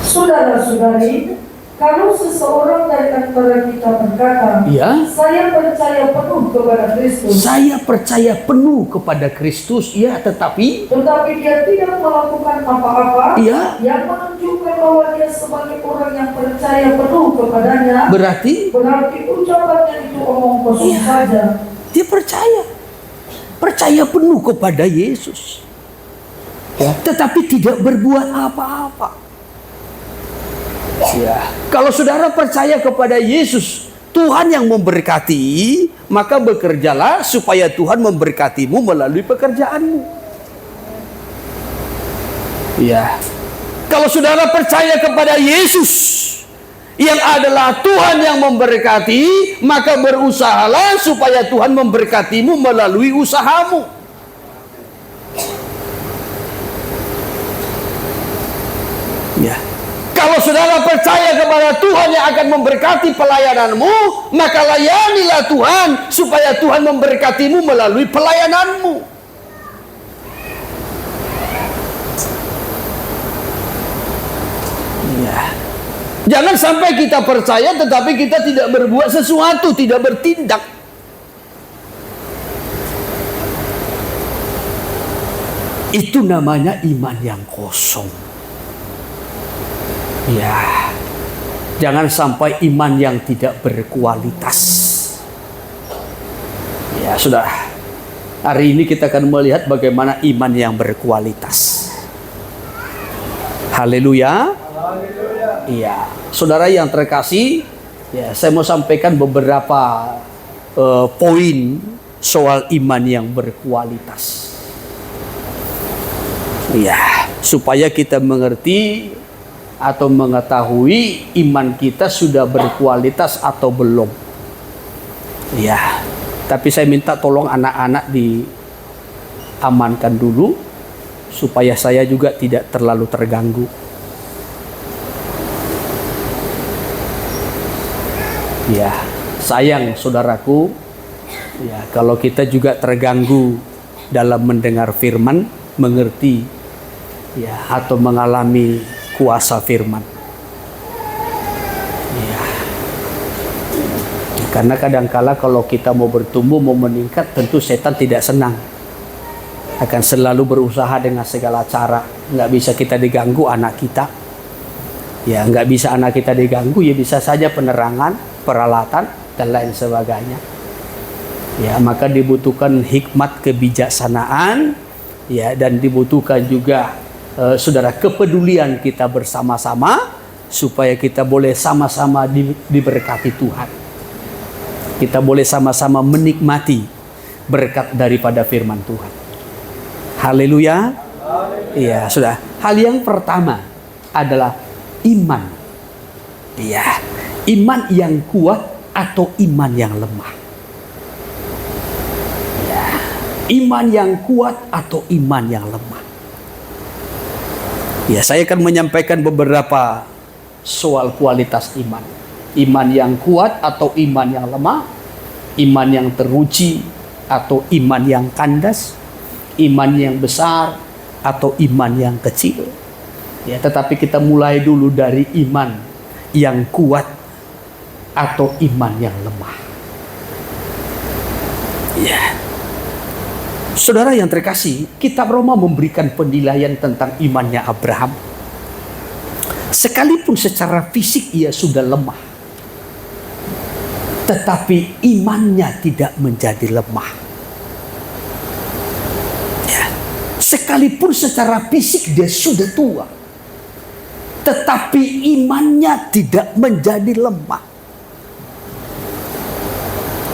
Saudara-saudari, kalau seseorang dari antara kita berkata, Iya. saya percaya penuh kepada Kristus, Saya percaya penuh kepada Kristus, ya, tetapi tetapi dia tidak melakukan apa-apa Iya. yang menunjukkan bahwa dia sebagai orang yang percaya penuh kepadanya, berarti berarti ucapannya itu omong kosong Iya. saja. dia percaya penuh kepada Yesus, ya, tetapi tidak berbuat apa-apa. Ya, kalau saudara percaya kepada Yesus, Tuhan yang memberkati, maka bekerjalah supaya Tuhan memberkatimu melalui pekerjaanmu. Ya, kalau saudara percaya kepada Yesus yang adalah Tuhan yang memberkati, maka berusahalah supaya Tuhan memberkatimu melalui usahamu. Ya. Kalau saudara percaya kepada Tuhan yang akan memberkati pelayananmu, maka layanilah Tuhan supaya Tuhan memberkatimu melalui pelayananmu. Ya. Jangan sampai kita percaya tetapi kita tidak berbuat sesuatu, tidak bertindak. Itu namanya iman yang kosong. Ya, jangan sampai iman yang tidak berkualitas. Ya, sudah. Hari ini kita akan melihat bagaimana iman yang berkualitas. Haleluya. Iya, saudara yang terkasih, ya, saya mau sampaikan beberapa poin soal iman yang berkualitas. Ya, supaya kita mengerti atau mengetahui iman kita sudah berkualitas atau belum. Ya, tapi saya minta tolong anak-anak diamankan dulu supaya saya juga tidak terlalu terganggu. Ya, sayang saudaraku, ya, kalau kita juga terganggu dalam mendengar firman, mengerti, ya, atau mengalami kuasa firman. Ya. Karena kadangkala kalau kita mau bertumbuh, mau meningkat, tentu setan tidak senang. Akan selalu berusaha dengan segala cara. Nggak bisa kita diganggu anak kita. Ya, nggak bisa anak kita diganggu, ya bisa saja penerangan, peralatan, dan lain sebagainya. Ya, maka dibutuhkan hikmat kebijaksanaan, ya, dan dibutuhkan juga saudara kepedulian kita bersama-sama supaya kita boleh sama-sama diberkati Tuhan. Kita boleh sama-sama menikmati berkat daripada firman Tuhan. Haleluya. Iya, sudah. Hal yang pertama adalah iman. Iya, iman yang kuat atau iman yang lemah. Ya, iman yang kuat atau iman yang lemah. Ya, saya akan menyampaikan beberapa soal kualitas iman. Iman yang kuat atau iman yang lemah, iman yang teruji atau iman yang kandas, iman yang besar atau iman yang kecil. Ya, tetapi kita mulai dulu dari iman yang kuat atau iman yang lemah. Ya. Saudara yang terkasih, kitab Roma memberikan penilaian tentang imannya Abraham. Sekalipun secara fisik ia sudah lemah, tetapi imannya tidak menjadi lemah. Ya. Sekalipun secara fisik dia sudah tua, tetapi imannya tidak menjadi lemah.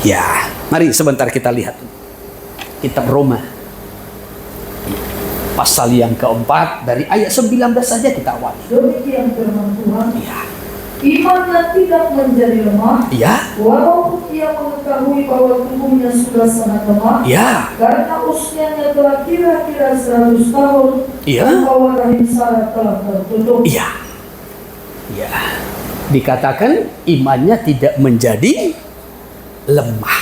Ya, mari sebentar kita lihat kitab Roma pasal yang keempat dari ayat 19 saja kita awali. Demikian firman Tuhan. Ya. Imannya tidak menjadi lemah, Ya. walaupun ia mengetahui bahwa tubuhnya sudah sangat lemah, Ya. karena usianya telah kira-kira 100 tahun, Ya. dan bahwa rahim Sarah telah tertutup. Iya. Ya. Dikatakan imannya tidak menjadi lemah.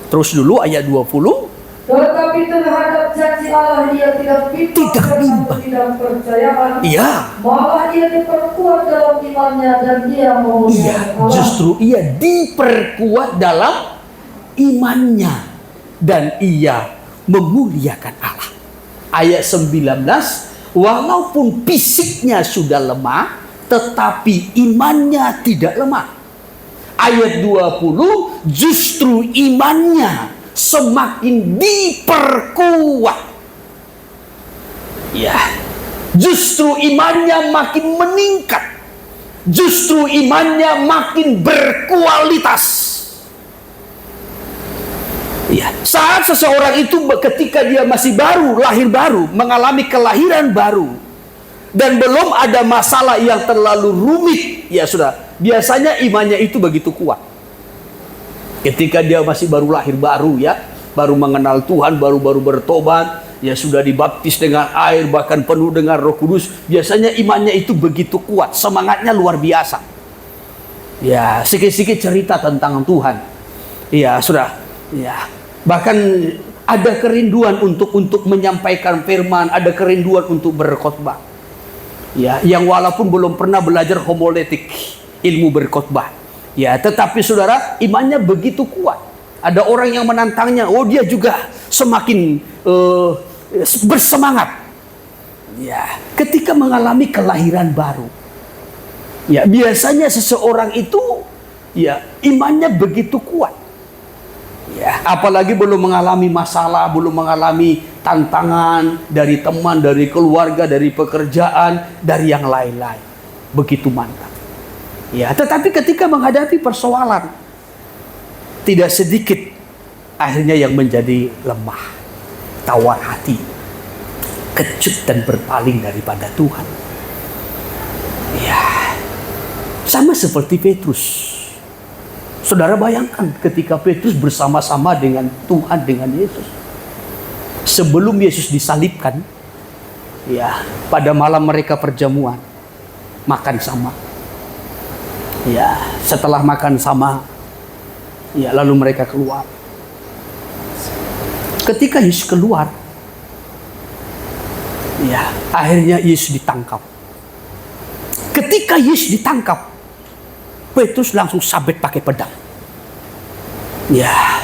Terus dulu ayat 20. Tetapi terhadap janji Allah ia tidak bimbang Tidak dan bimbang. tidak percayaan. Iya. Malah ia diperkuat dalam imannya dan ia Iya, memuliakan Allah. justru ia diperkuat dalam imannya dan ia memuliakan Allah. Ayat 19, walaupun fisiknya sudah lemah, tetapi imannya tidak lemah. Ayat 20, justru imannya semakin diperkuat. Ya, justru imannya makin meningkat. Justru imannya makin berkualitas. Ya, saat seseorang itu ketika dia masih baru, lahir baru, mengalami kelahiran baru, dan belum ada masalah yang terlalu rumit, ya sudah, biasanya imannya itu begitu kuat. Ketika dia masih baru lahir baru, ya, baru mengenal Tuhan, baru bertobat, ya sudah dibaptis dengan air, bahkan penuh dengan Roh Kudus, biasanya imannya itu begitu kuat, semangatnya luar biasa. Ya, sedikit-sedikit cerita tentang Tuhan. Ya, sudah. Ya, bahkan ada kerinduan untuk menyampaikan firman, ada kerinduan untuk berkhotbah. Ya, yang walaupun belum pernah belajar homiletik, ilmu berkhotbah. Ya, tetapi saudara, imannya begitu kuat. Ada orang yang menantangnya, oh dia juga semakin bersemangat. Ya, ketika mengalami kelahiran baru. Ya, biasanya seseorang itu ya imannya begitu kuat. Ya, apalagi belum mengalami masalah, belum mengalami tantangan dari teman, dari keluarga, dari pekerjaan, dari yang lain-lain. Begitu mantap. Ya, tetapi ketika menghadapi persoalan, tidak sedikit akhirnya yang menjadi lemah, tawar hati, kecut dan berpaling daripada Tuhan. Ya, sama seperti Petrus. Saudara bayangkan ketika Petrus bersama-sama dengan Tuhan, dengan Yesus. Sebelum Yesus disalibkan, ya, pada malam mereka perjamuan, makan sama. Ya, setelah makan sama, ya, lalu mereka keluar. Ketika Yesus keluar, ya, akhirnya Yesus ditangkap. Ketika Yesus ditangkap, Petrus langsung sabet pakai pedang. Ya,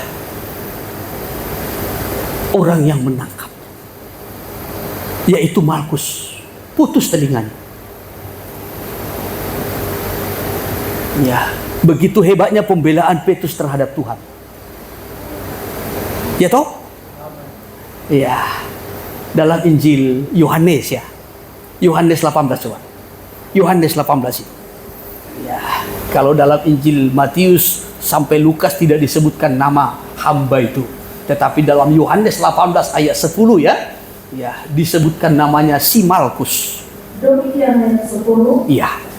orang yang menangkap, yaitu Malkus, putus telinganya. Ya, begitu hebatnya pembelaan Petrus terhadap Tuhan. Ya toh? Ya, dalam Injil Yohanes, ya, Yohanes 18 coba. Yohanes 18 itu. Ya, kalau dalam Injil Matius sampai Lukas tidak disebutkan nama hamba itu, tetapi dalam Yohanes 18 ayat 10 ya, ya disebutkan namanya si Malkus. Demikian ayat 10. Iya.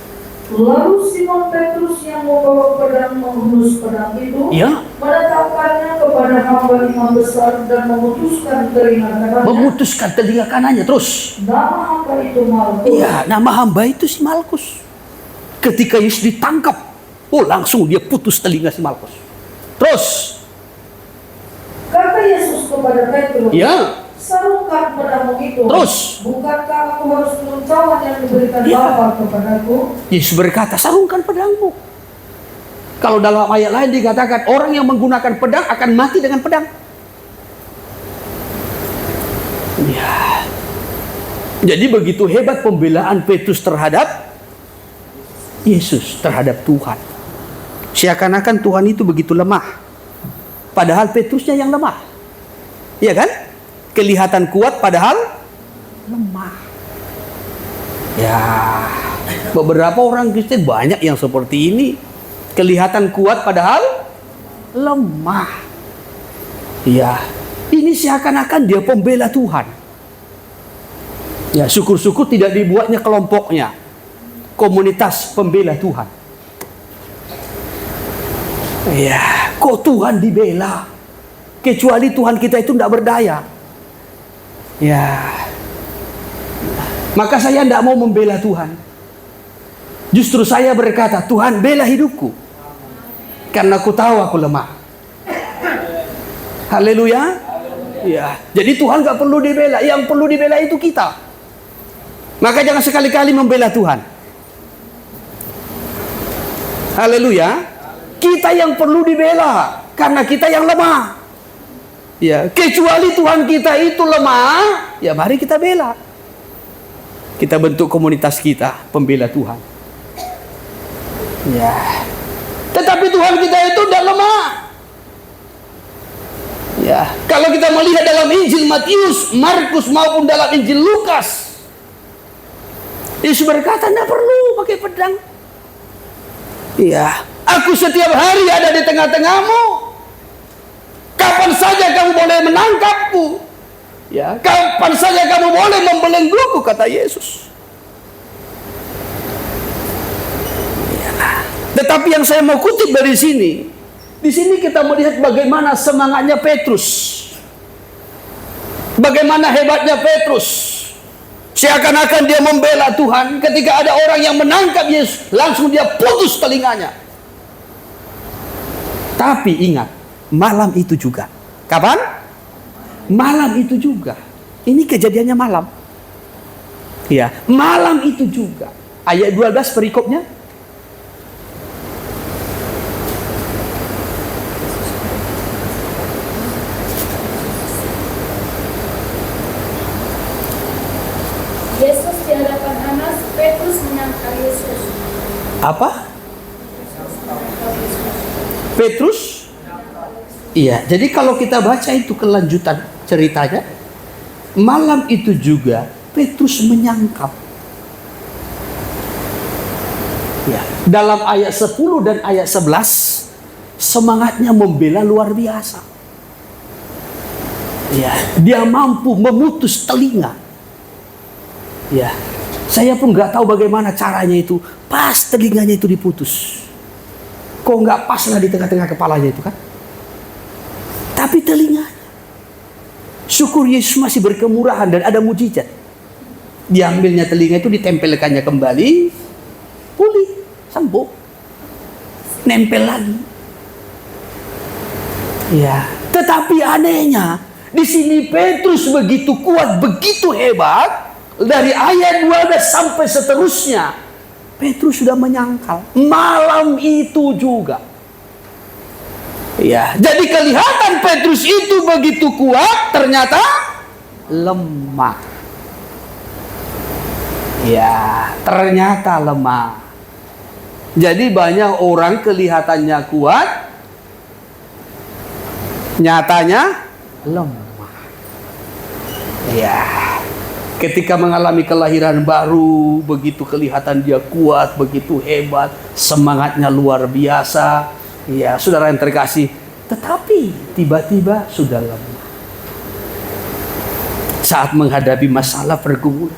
Lalu Simon Petrus yang membawa pedang menghunus pedang itu, Ya. menetapkannya kepada hamba imam besar dan memutuskan telinga kanannya. Memutuskan telinga kanannya terus. Nama hamba itu Malkus. Iya, nama hamba itu si Malkus. Ketika Yesus ditangkap, oh langsung dia putus telinga si Malkus. Terus, Kata Yesus kepada Petrus, ya, sarung bukan pedangmu itu? Terus. Bukankah aku harus mencawan yang diberikan Ya. Bapa kepadaku? Yesus berkata, sarungkan pedangmu. Kalau dalam ayat lain dikatakan, orang yang menggunakan pedang akan mati dengan pedang. Ya. Jadi begitu hebat pembelaan Petrus terhadap Yesus, terhadap Tuhan. Seakan-akan Tuhan itu begitu lemah. Padahal Petrusnya yang lemah. Iya kan? Kelihatan kuat padahal lemah. Ya, beberapa orang Kristen banyak yang seperti ini. Kelihatan kuat padahal lemah. Ya, ini seakan-akan dia pembela Tuhan. Ya, syukur-syukur tidak dibuatnya kelompoknya. Komunitas pembela Tuhan. Ya, kok Tuhan dibela? Kecuali Tuhan kita itu tidak berdaya. Ya, maka saya tidak mau membela Tuhan. Justru saya berkata, Tuhan bela hidupku, karena aku tahu aku lemah. Haleluya. Ya, jadi Tuhan nggak perlu dibela. Yang perlu dibela itu kita. Maka jangan sekali-kali membela Tuhan. Haleluya. Kita yang perlu dibela karena kita yang lemah. Ya, kecuali Tuhan kita itu lemah, ya mari kita bela. Kita bentuk komunitas kita pembela Tuhan. Ya. Tetapi Tuhan kita itu tidak lemah. Ya, kalau kita melihat dalam Injil Matius, Markus maupun dalam Injil Lukas, Yesus berkata tidak perlu pakai pedang. Iya, aku setiap hari ada di tengah-tengahmu. Kapan saja kamu boleh menangkapku. Ya, kapan saja kamu boleh membelengguku, kata Yesus. Ya. Tetapi yang saya mau kutip dari sini, di sini kita melihat bagaimana semangatnya Petrus. Bagaimana hebatnya Petrus. Seakan-akan dia membela Tuhan. Ketika ada orang yang menangkap Yesus, langsung dia putus telinganya. Tapi ingat, malam itu juga. Kapan? Malam itu juga. Ini kejadiannya malam. Ya, malam itu juga. Ayat 12 perikopnya. Yesus di hadapan Anas, Petrus menyangkal Yesus. Apa? Petrus? Iya, jadi kalau kita baca itu kelanjutan ceritanya, malam itu juga Petrus menyangkap. Ya, dalam ayat 10 dan ayat 11 semangatnya membela luar biasa. Ya, dia mampu memutus telinga. Ya, saya pun nggak tahu bagaimana caranya itu. Pas telinganya itu diputus. Kok nggak pas lah di tengah-tengah kepalanya itu kan? Tapi telinganya. Syukur Yesus masih berkemurahan dan ada mujizat. Diambilnya telinga itu, ditempelkannya kembali, pulih, sembuh, nempel lagi. Ya, tetapi anehnya di sini Petrus begitu kuat, begitu hebat. Dari ayat 12 sampai seterusnya, Petrus sudah menyangkal. Malam itu juga. Ya, jadi kelihatan Petrus itu begitu kuat, ternyata lemah. Ya, ternyata lemah. Jadi banyak orang kelihatannya kuat, nyatanya lemah. Ya. Ketika mengalami kelahiran baru, begitu kelihatan dia kuat, begitu hebat, semangatnya luar biasa. Ya, saudara yang terkasih, tetapi tiba-tiba sudah lemah. Saat menghadapi masalah pergumulan.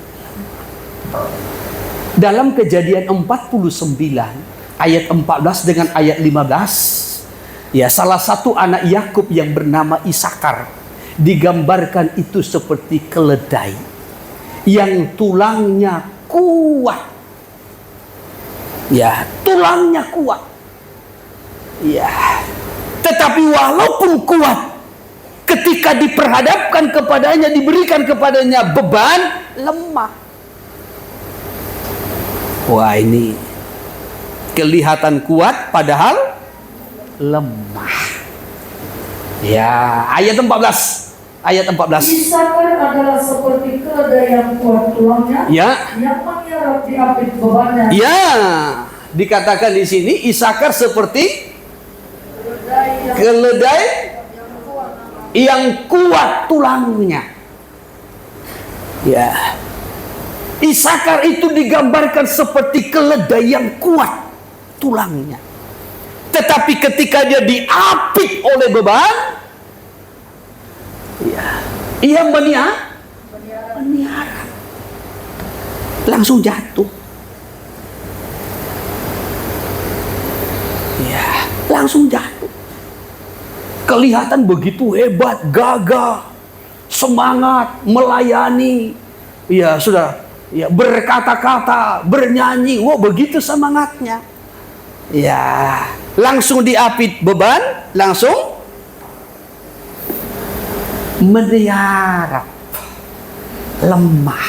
Dalam Kejadian 49 ayat 14 dengan ayat 15, ya, salah satu anak Yakub yang bernama Ishakar digambarkan itu seperti keledai yang tulangnya kuat. Ya, tulangnya kuat. Ya, tetapi walaupun kuat, ketika diperhadapkan kepadanya, diberikan kepadanya beban, lemah. Wah, ini kelihatan kuat padahal lemah. Ya, ayat 14. Ayat 14. Isakar adalah seperti keledai yang kuat tulangnya, Ya. yang menyerap diapit bebannya. Ya, dikatakan di sini Isakar seperti keledai yang kuat tulangnya. Ya. Isakar itu digambarkan seperti keledai yang kuat tulangnya. Tetapi ketika dia diapit oleh beban, ya, ia meniara, langsung jatuh. Ya, langsung jatuh. Kelihatan begitu hebat, gagah, semangat, melayani. Ya, sudah, ya, berkata-kata, bernyanyi. Wah, begitu semangatnya. Ya, langsung diapit beban, langsung meniarap, lemah.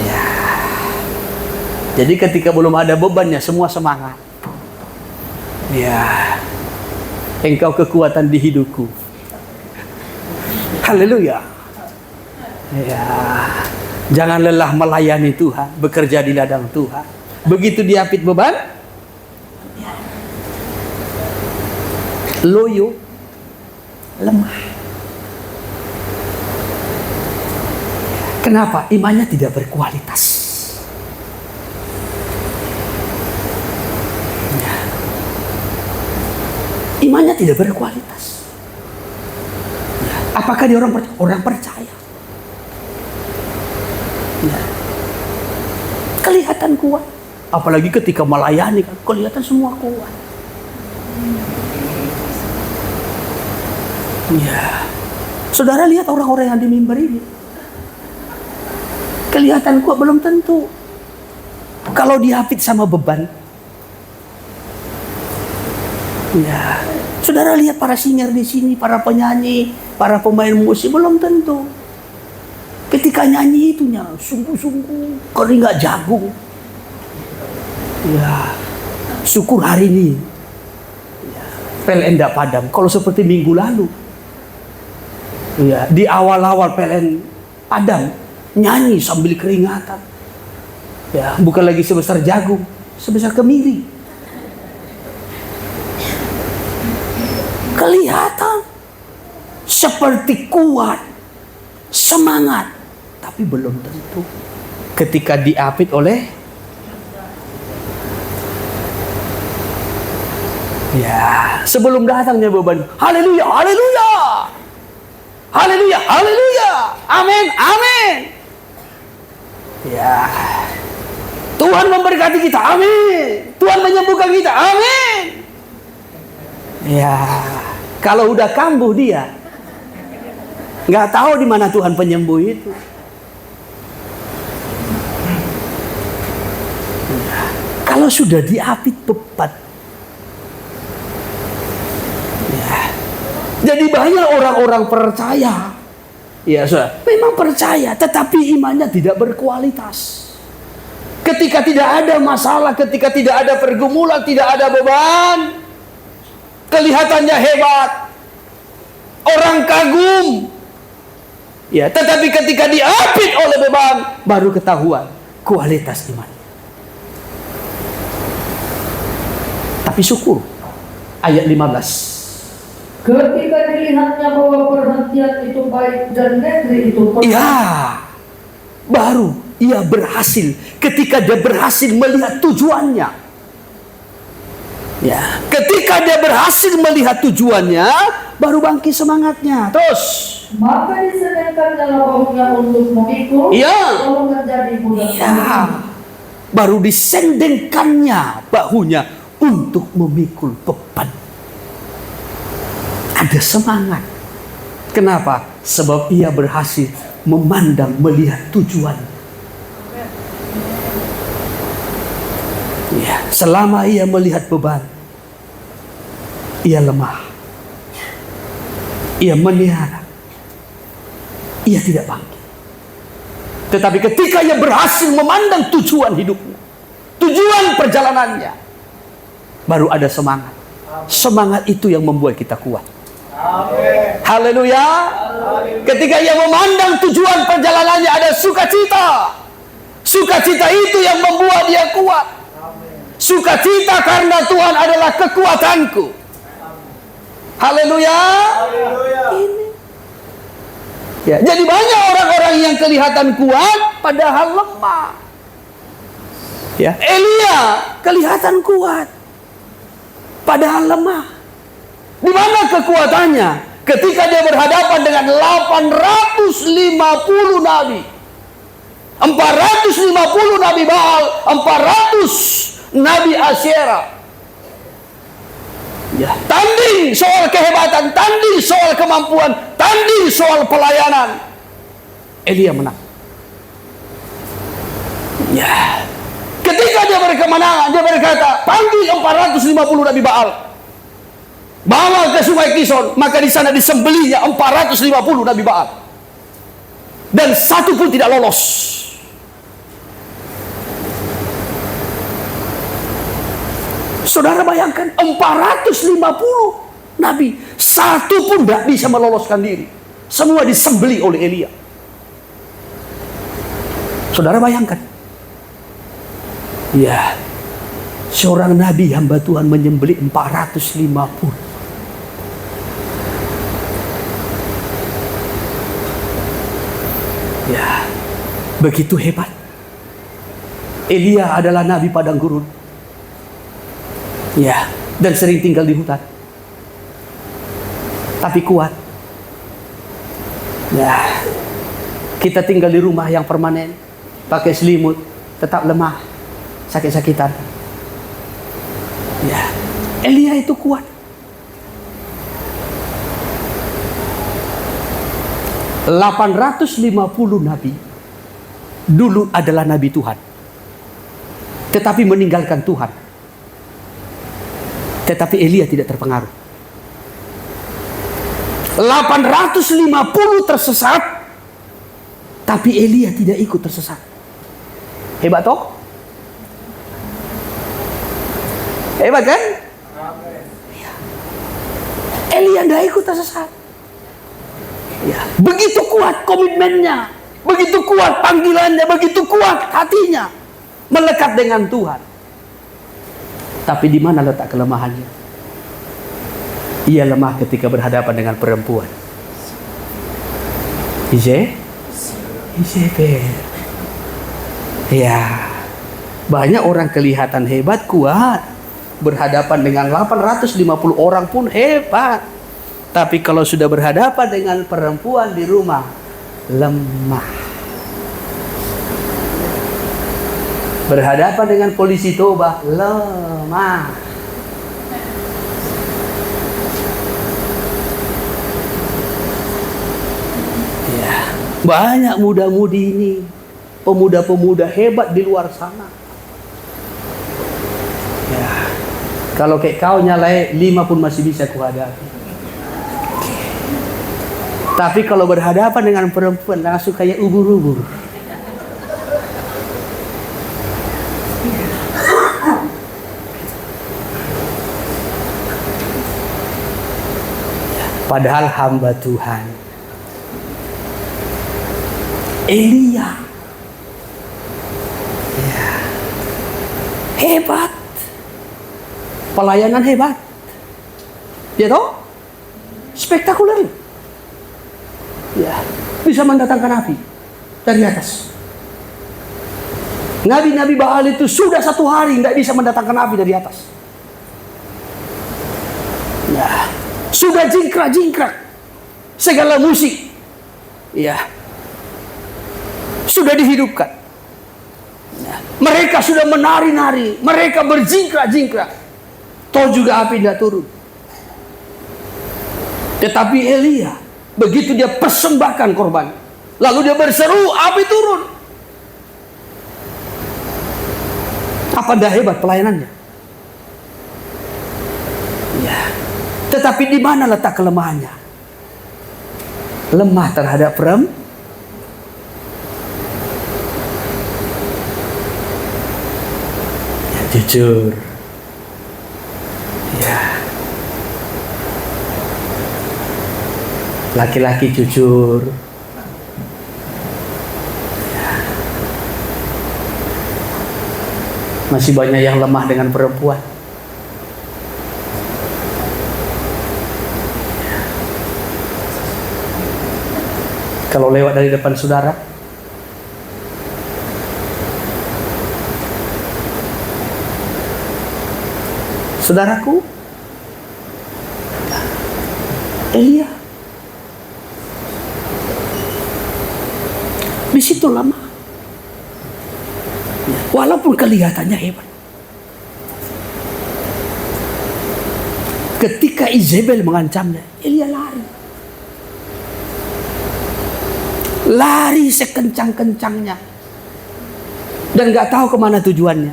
Ya. Jadi ketika belum ada bebannya, semua semangat. Ya, engkau kekuatan di hidupku. Haleluya. Ya, jangan lelah melayani Tuhan, bekerja di ladang Tuhan. Begitu diapit beban, loyo, lemah. Kenapa? Imannya tidak berkualitas. Ya. Imannya tidak berkualitas. Ya. Apakah dia orang percaya? Ya. Kelihatan kuat. Apalagi ketika melayani, kan kelihatan semua kuat. Ya, saudara lihat orang-orang yang di mimbar ini, kelihatan kuat belum tentu. Kalau diapit sama beban, ya, saudara lihat para singer di sini, para penyanyi, para pemain musik belum tentu. Ketika nyanyi itunya sungguh-sungguh keringat jagung. Ya, syukur hari ini ya, PLN tidak padam. Kalau seperti minggu lalu, ya, di awal-awal PLN padam, nyanyi sambil keringatan. Ya, bukan lagi sebesar jagung, sebesar kemiri. Kelihatan seperti kuat, semangat, tapi belum tentu ketika diapit oleh, ya, sebelum datangnya beban. Haleluya, haleluya, haleluya, haleluya, amin, amin. Ya, Tuhan memberkati kita, amin. Tuhan menyembuhkan kita, amin. Ya, kalau udah kambuh dia, nggak tahu di mana Tuhan penyembuh itu. Ya, kalau sudah diapit beban, jadi banyak orang-orang percaya, ya sudah, memang percaya, tetapi imannya tidak berkualitas. Ketika tidak ada masalah, ketika tidak ada pergumulan, tidak ada beban, kelihatannya hebat, orang kagum, ya. Tetapi ketika diapit oleh beban, baru ketahuan kualitas iman. Tapi syukur, ayat 15. Ketika dilihatnya bahwa perhentian itu baik dan negeri itu perang, Ya, baru ia berhasil. Ketika dia berhasil melihat tujuannya, ya, ketika dia berhasil melihat tujuannya, baru bangkit semangatnya. Terus, maka disediakannya bahunya untuk memikul, ya, lalu menjadi budak. ya, baru disendengkannya bahunya untuk memikul beban. Ada semangat. Kenapa? Sebab ia berhasil memandang, melihat tujuan. Ya, selama ia melihat beban, ia lemah. Ia melihara. Ia tidak bangkit. Tetapi ketika ia berhasil memandang tujuan hidupnya, tujuan perjalanannya, baru ada semangat. Semangat itu yang membuat kita kuat. Haleluya. Ketika ia memandang tujuan perjalanannya, ada sukacita. Sukacita itu yang membuat dia kuat. Sukacita karena Tuhan adalah kekuatanku. Haleluya. Ini. Ya, jadi banyak orang-orang yang kelihatan kuat padahal lemah. Ya, Elia kelihatan kuat padahal lemah. Di mana kekuatannya? Ketika dia berhadapan dengan 850 nabi. 450 nabi Baal, 400 nabi Asyera. Ya, tanding soal kehebatan, tanding soal kemampuan, tanding soal pelayanan. Elia menang. Ya. Ketika dia berkemenangan, dia berkata, panggil 450 nabi Baal, bawa ke sungai Kison. Maka di sana disembelihnya 450 nabi Baal, dan satu pun tidak lolos. Saudara bayangkan, 450 nabi, satu pun tidak bisa meloloskan diri. Semua disembelih oleh Elia. Saudara bayangkan. Ya, seorang nabi hamba Tuhan menyembelih 450. Ya, begitu hebat. Elia adalah nabi padang gurun. Ya, dan sering tinggal di hutan. Tapi kuat. Ya, kita tinggal di rumah yang permanen, pakai selimut, tetap lemah, sakit-sakitan. Ya, Elia itu kuat. 850 nabi dulu adalah nabi Tuhan, tetapi meninggalkan Tuhan. Tetapi Elia tidak terpengaruh. 850 tersesat, tapi Elia tidak ikut tersesat. Hebat toh? Hebat kan? Ya. Elia tidak ikut tersesat. Ya. Begitu kuat komitmennya, begitu kuat panggilannya, begitu kuat hatinya melekat dengan Tuhan. Tapi di mana letak kelemahannya? Ia lemah ketika berhadapan dengan perempuan. Izebel. Ya, banyak orang kelihatan hebat, kuat, berhadapan dengan 850 orang pun hebat. Tapi kalau sudah berhadapan dengan perempuan di rumah, lemah. Berhadapan dengan polisi Toba, lemah. Ya, banyak muda-mudi ini, pemuda-pemuda hebat di luar sana. Ya, kalau kayak kau nyalai 5 pun masih bisa kuhadapi. Tapi kalau berhadapan dengan perempuan langsung kayak ubur-ubur. Padahal hamba Tuhan Elia, ya, hebat, pelayanan hebat, ya toh, spektakuler, ya, bisa mendatangkan api dari atas. Nabi-nabi Baal itu sudah 1 hari tidak bisa mendatangkan api dari atas. Ya, sudah jingkrak-jingkrak segala musik, ya, sudah dihidupkan. Ya, mereka sudah menari-nari, mereka berjingkrak-jingkrak, toh juga api tidak turun. Tetapi Elia, begitu dia persembahkan korban, lalu dia berseru, api turun. Apa dah hebat pelayanannya? Ya. Tetapi di mana letak kelemahannya? lemah terhadap ya, jujur. Ya. Laki-laki jujur. Ya. Masih banyak yang lemah dengan perempuan. Kalau lewat dari depan saudara, saudaraku, Elia di situ lama, walaupun kelihatannya hebat. Ketika Izebel mengancamnya, Elia lari sekencang-kencangnya dan nggak tahu kemana tujuannya.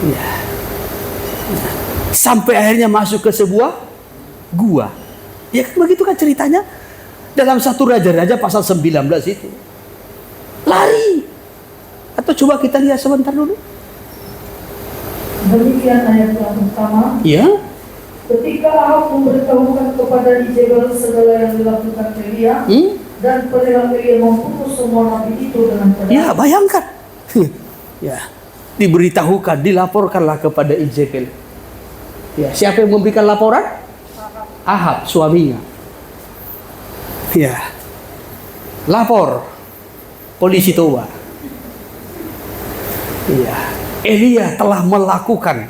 Ya. Sampai akhirnya masuk ke sebuah gua. Ya kan begitu kan ceritanya dalam 1 Raja-Raja pasal 19 itu. Lari. Atau coba kita lihat sebentar dulu. Demikian ayat yang pertama. Ya. Ketika Ahab memberitahukan kepada Izebel segala yang dilakukan Elia, dan perihal Elia membunuh semua nabi itu dengan pedang. Ya, bayangkan. Ya, diberitahukan, dilaporkanlah kepada Izebel. Ya, siapa yang memberikan laporan? Ahab, suaminya. Ya, lapor polisi Toba. Ya, Elia telah melakukan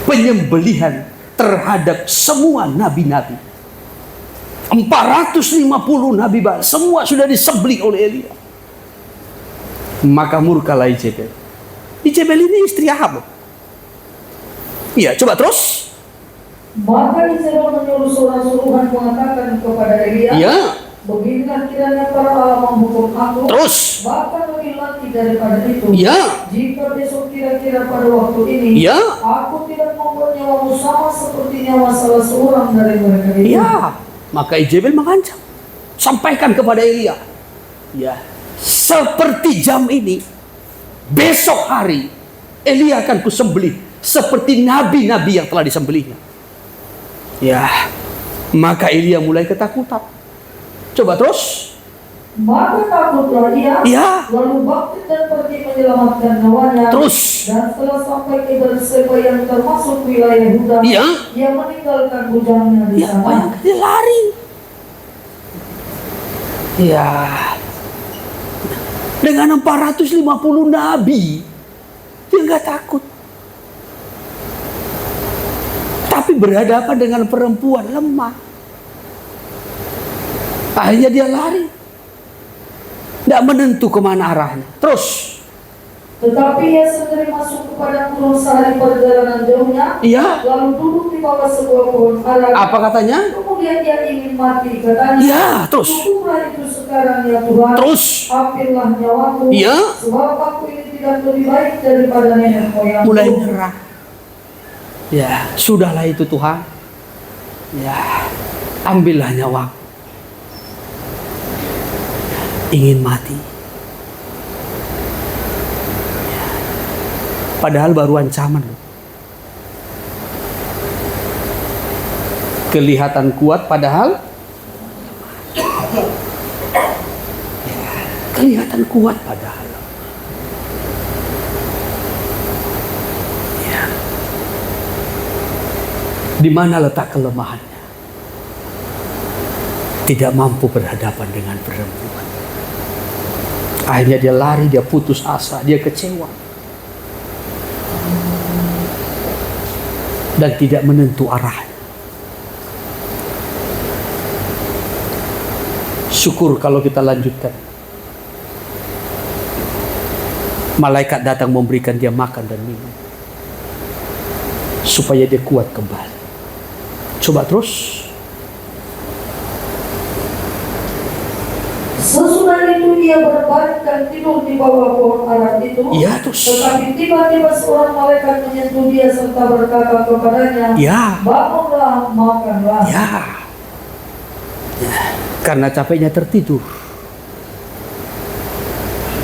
penyembelihan terhadap semua nabi-nabi. 450 nabi Baal, semua sudah disembelih oleh Elia. Maka murkalah Izebel. Izebel ini istri Ahab. Iya, coba terus. Maka Izebel menyuruh suruhan mengatakan kepada Elia, Iya. beginilah kiranya para Allah menghukum aku. Terus. Bahkan lebih lagi daripada itu. Iya. Jika besok kira-kira pada waktu ini, Iya. aku tidak membuat nyawamu sama seperti nyawa salah seorang dari mereka itu. Iya. Maka Izebel mengancam. Sampaikan kepada Elia. Ya. Seperti jam ini, besok hari, Elia akan kusembelih seperti nabi-nabi yang telah disembelihnya. Ya. Maka Elia mulai ketakutan. Coba terus. Maka takutlah ia, Ya. lalu bangkit dan pergi menyelamatkan nyawanya. Terus. Dan setelah sampai ke Berseba yang termasuk wilayah Yehuda, Ya. ia meninggalkan bujangnya di Ya, sana. bayangkan dia lari. Ya. Dengan 450 nabi, dia nggak takut. Tapi berhadapan dengan perempuan lemah. Akhirnya dia lari. Tidak menentu kemana arahnya. Terus. Tetapi ia sendiri masuk kepada kurung sehari perjalanan jauhnya, Iya. lalu duduk di bawah sebuah pohon ara. Apa katanya? Kemudian dia ingin mati, katanya. Ya, terus. Hukumlah itu sekarang ya Tuhan. Terus. Ambillah nyawaku. Iya. Sebab aku ini tidak lebih baik daripada nenek moyangku. Mulai nyerah. Ya, sudahlah itu Tuhan. Ya, ambillah nyawaku. Ingin mati. Ya. Padahal baru ancaman loh. Kelihatan kuat padahal ya, kelihatan kuat padahal. Ya. Di mana letak kelemahannya? Tidak mampu berhadapan dengan perempuan. Akhirnya dia lari, dia putus asa, dia kecewa. Dan tidak menentu arahnya. Syukur kalau kita lanjutkan. Malaikat datang memberikan dia makan dan minum. Supaya dia kuat kembali. Coba terus. Sesudah itu ia berbaring dan tidur di bawah pohon ara itu. Ya, terus. Tetapi tiba-tiba seorang malaikat menyentuh dia serta berkata kepadanya, Ya. bangunlah, makanlah. Ya. Ya. Karena capeknya tertidur.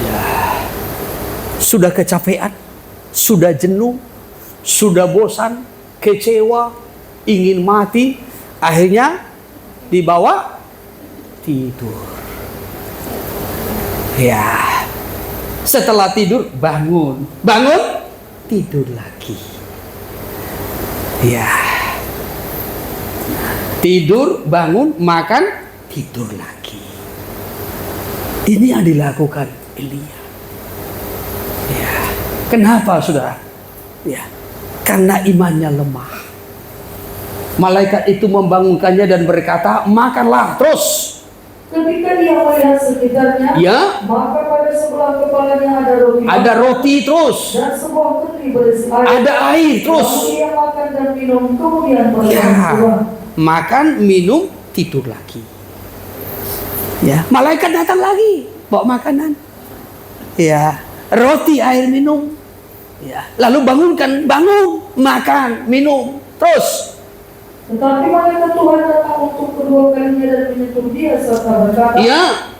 Ya. Sudah kecapean, sudah jenuh, sudah bosan, kecewa, ingin mati, akhirnya dibawa tidur. Ya, setelah tidur bangun, tidur lagi. Ya, tidur, bangun, makan, tidur lagi. Ini yang dilakukan Elia. Ya, kenapa saudara? Ya, karena imannya lemah. Malaikat itu membangunkannya dan berkata, makanlah terus. Ketika dia melihat sekitarnya, Ya. maka pada sebelah kepalanya Ada roti terus. dan sebuah ketri berisi air. Ada air terus. Lalu ia makan dan minum, kemudian Ya, berdoa. makan, minum, tidur lagi. Ya, malaikat datang lagi, bawa makanan. Ya, roti, air, minum. Ya, lalu bangunkan, bangun, makan, minum, terus. Tetapi malaikat Tuhan datang untuk kedua kalinya dan menyentuh dia serta berkata, Ya,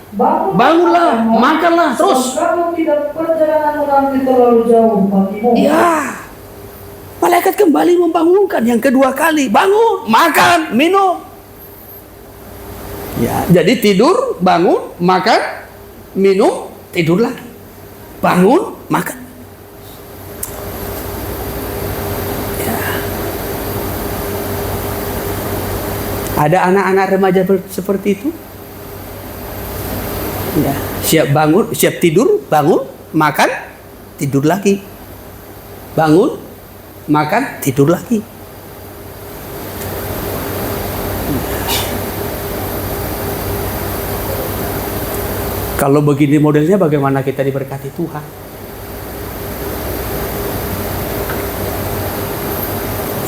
bangunlah, makanlah, terus. Kalau tidak, perjalanan nanti terlalu jauh bagimu. Ya, malaikat kembali membangunkan yang kedua kali, bangun, makan, minum. Ya, jadi tidur, bangun, makan, minum, tidur lagi. Bangun, makan. Ya. Ada anak-anak remaja seperti itu? Ya, siap bangun, siap tidur, bangun, makan, tidur lagi. Bangun, makan, tidur lagi. Kalau begini modelnya, bagaimana kita diberkati Tuhan?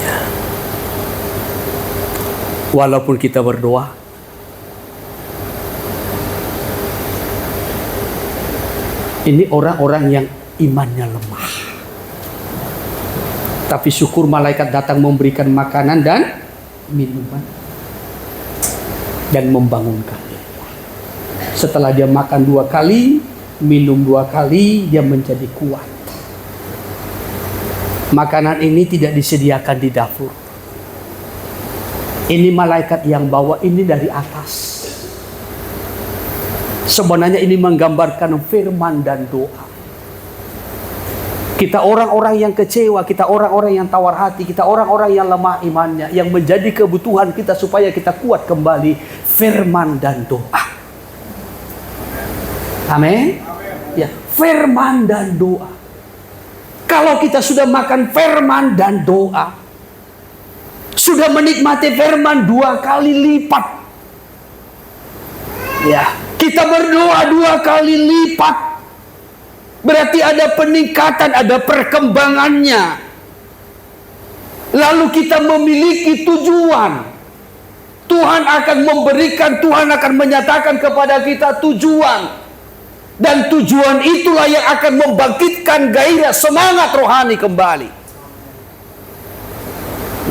Ya. Walaupun kita berdoa, ini orang-orang yang imannya lemah. Tapi syukur malaikat datang memberikan makanan dan minuman dan membangunkan. Setelah dia makan 2 kali, minum 2 kali, dia menjadi kuat. Makanan ini tidak disediakan di dapur. Ini malaikat yang bawa ini dari atas. Sebenarnya ini menggambarkan firman dan doa. Kita orang-orang yang kecewa, kita orang-orang yang tawar hati, kita orang-orang yang lemah imannya, yang menjadi kebutuhan kita supaya kita kuat kembali, firman dan doa. Amin. Ya, firman dan doa. Kalau kita sudah makan firman dan doa, sudah menikmati firman 2 kali lipat. Ya, kita berdoa 2 kali lipat. Berarti ada peningkatan, ada perkembangannya. Lalu kita memiliki tujuan. Tuhan akan memberikan, Tuhan akan menyatakan kepada kita tujuan. Dan tujuan itulah yang akan membangkitkan gairah semangat rohani kembali.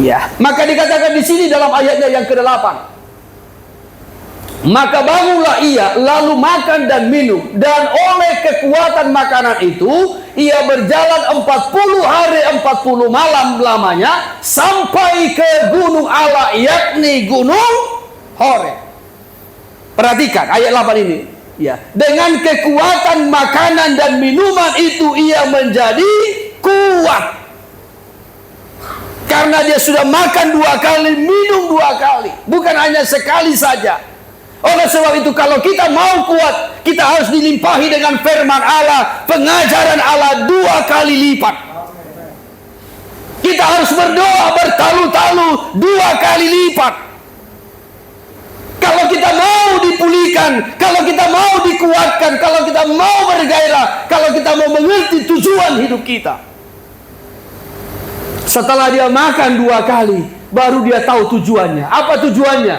Ya, maka dikatakan di sini dalam ayatnya yang ke-8. Maka bangunlah ia, lalu makan dan minum, dan oleh kekuatan makanan itu ia berjalan 40 hari 40 malam lamanya sampai ke gunung Allah, yakni gunung Horeb. Perhatikan ayat 8 ini. Ya, dengan kekuatan makanan dan minuman itu ia menjadi kuat. Karena dia sudah makan 2 kali, minum 2 kali, bukan hanya sekali saja. Oleh sebab itu kalau kita mau kuat, kita harus dilimpahi dengan firman Allah, pengajaran Allah 2 kali lipat. Kita harus berdoa bertalu-talu 2 kali lipat. Kalau kita mau dipulihkan, kalau kita mau dikuatkan, kalau kita mau bergairah, kalau kita mau mengerti tujuan hidup kita. Setelah dia makan 2 kali, baru dia tahu tujuannya. Apa tujuannya?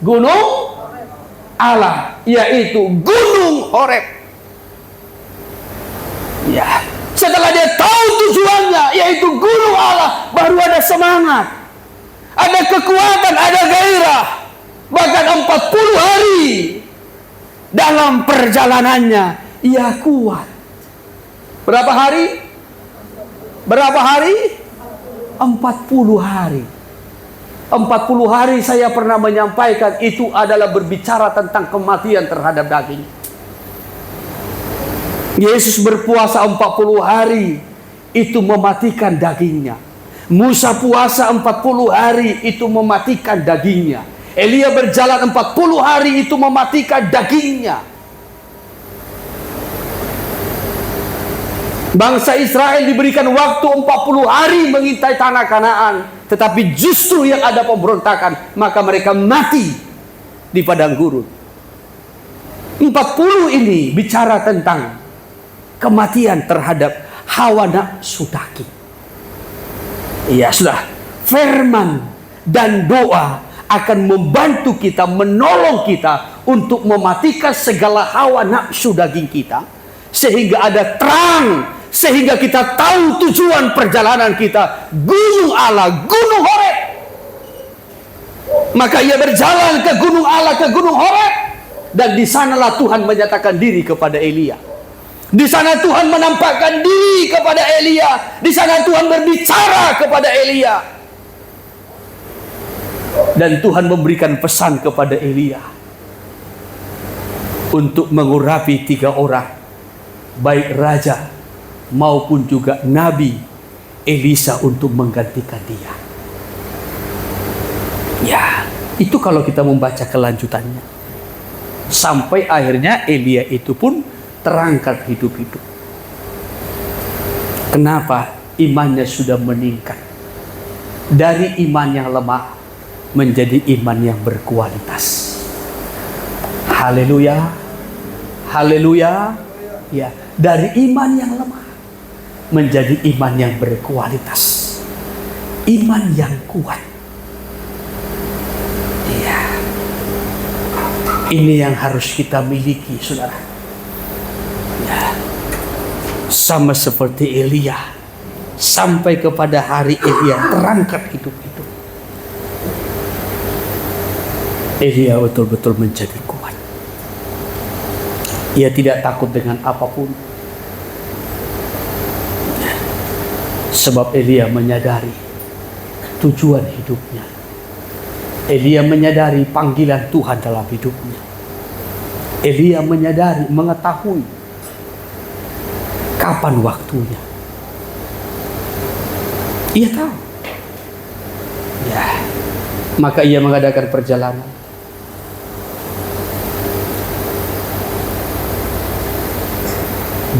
Gunung Allah, yaitu Gunung Horeb. Ya, setelah dia tahu tujuannya, yaitu Gunung Allah, baru ada semangat, ada kekuatan, ada gairah. Bahkan 40 hari dalam perjalanannya ia kuat. Berapa hari? Berapa hari? 40 hari. 40 hari saya pernah menyampaikan itu adalah berbicara tentang kematian terhadap daging. Yesus berpuasa 40 hari itu mematikan dagingnya. Musa puasa 40 hari itu mematikan dagingnya. Elia berjalan 40 hari itu mematikan dagingnya. Bangsa Israel diberikan waktu 40 hari mengintai tanah Kanaan, tetapi justru yang ada pemberontakan, maka mereka mati di padang gurun. 40 ini bicara tentang kematian terhadap hawa nafsu daging. Iya, sudah. Firman dan doa akan membantu kita, menolong kita untuk mematikan segala hawa nafsu daging kita, sehingga ada terang, sehingga kita tahu tujuan perjalanan kita, Gunung Allah, Gunung Horeb. Maka ia berjalan ke Gunung Allah, ke Gunung Horeb, dan di sanalah Tuhan menyatakan diri kepada Elia. Di sana Tuhan menampakkan diri kepada Elia. Di sana Tuhan berbicara kepada Elia. Dan Tuhan memberikan pesan kepada Elia untuk mengurapi 3 orang, baik raja maupun juga Nabi Elisa, untuk menggantikan dia. Ya, itu kalau kita membaca kelanjutannya. Sampai akhirnya Elia itu pun terangkat hidup-hidup. Kenapa? Imannya sudah meningkat. Dari iman yang lemah menjadi iman yang berkualitas. Haleluya. Haleluya. Ya, dari iman yang lemah menjadi iman yang berkualitas. Iman yang kuat. Iya. Ini yang harus kita miliki, saudara. Ya. Sama seperti Elia, sampai kepada hari Elia terangkat hidup-hidup. Elia betul-betul menjadi kuat. Ia tidak takut dengan apapun. Sebab Elia menyadari tujuan hidupnya. Elia menyadari panggilan Tuhan dalam hidupnya. Elia menyadari, mengetahui kapan waktunya. Ia tahu. Ya, maka ia mengadakan perjalanan.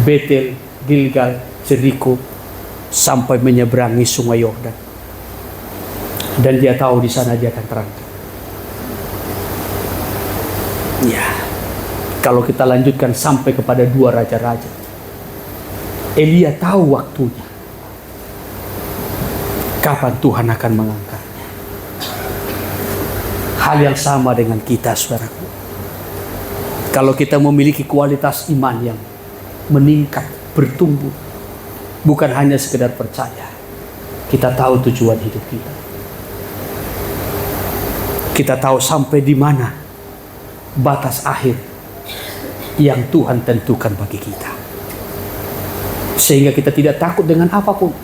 Betel, Gilgal, Jeriko, sampai menyeberangi sungai Yordan. Dan dia tahu di sana dia akan terangkat. Ya, kalau kita lanjutkan sampai kepada 2 raja-raja, Elia tahu waktunya, kapan Tuhan akan mengangkatnya. Hal yang sama dengan kita, saudaraku. Kalau kita memiliki kualitas iman yang meningkat, bertumbuh, bukan hanya sekedar percaya, kita tahu tujuan hidup kita. Kita tahu sampai di mana batas akhir yang Tuhan tentukan bagi kita. Sehingga kita tidak takut dengan apapun,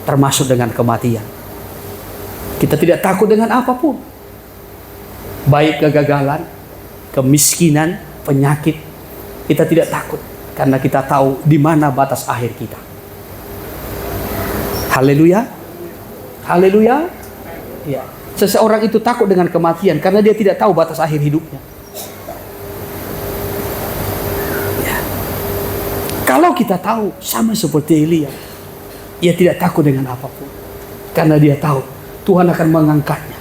termasuk dengan kematian. Kita tidak takut dengan apapun, baik kegagalan, kemiskinan, penyakit. Kita tidak takut, karena kita tahu di mana batas akhir kita. Haleluya. Haleluya. Ya. Seseorang itu takut dengan kematian karena dia tidak tahu batas akhir hidupnya. Ya. Kalau kita tahu, sama seperti Elia, ia tidak takut dengan apapun, karena dia tahu Tuhan akan mengangkatnya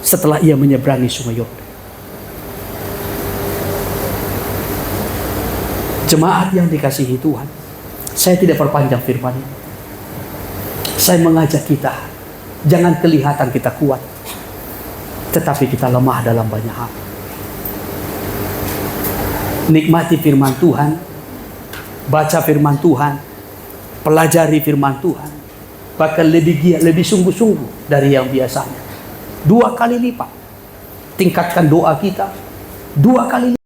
setelah ia menyeberangi sungai Yordan. Jemaat yang dikasihi Tuhan, saya tidak perpanjang firman ini. Saya mengajak kita, jangan kelihatan kita kuat, tetapi kita lemah dalam banyak hal. Nikmati firman Tuhan, baca firman Tuhan, pelajari firman Tuhan, bahkan lebih giat, lebih sungguh-sungguh dari yang biasanya. 2 kali lipat. Tingkatkan doa kita 2 kali lipat.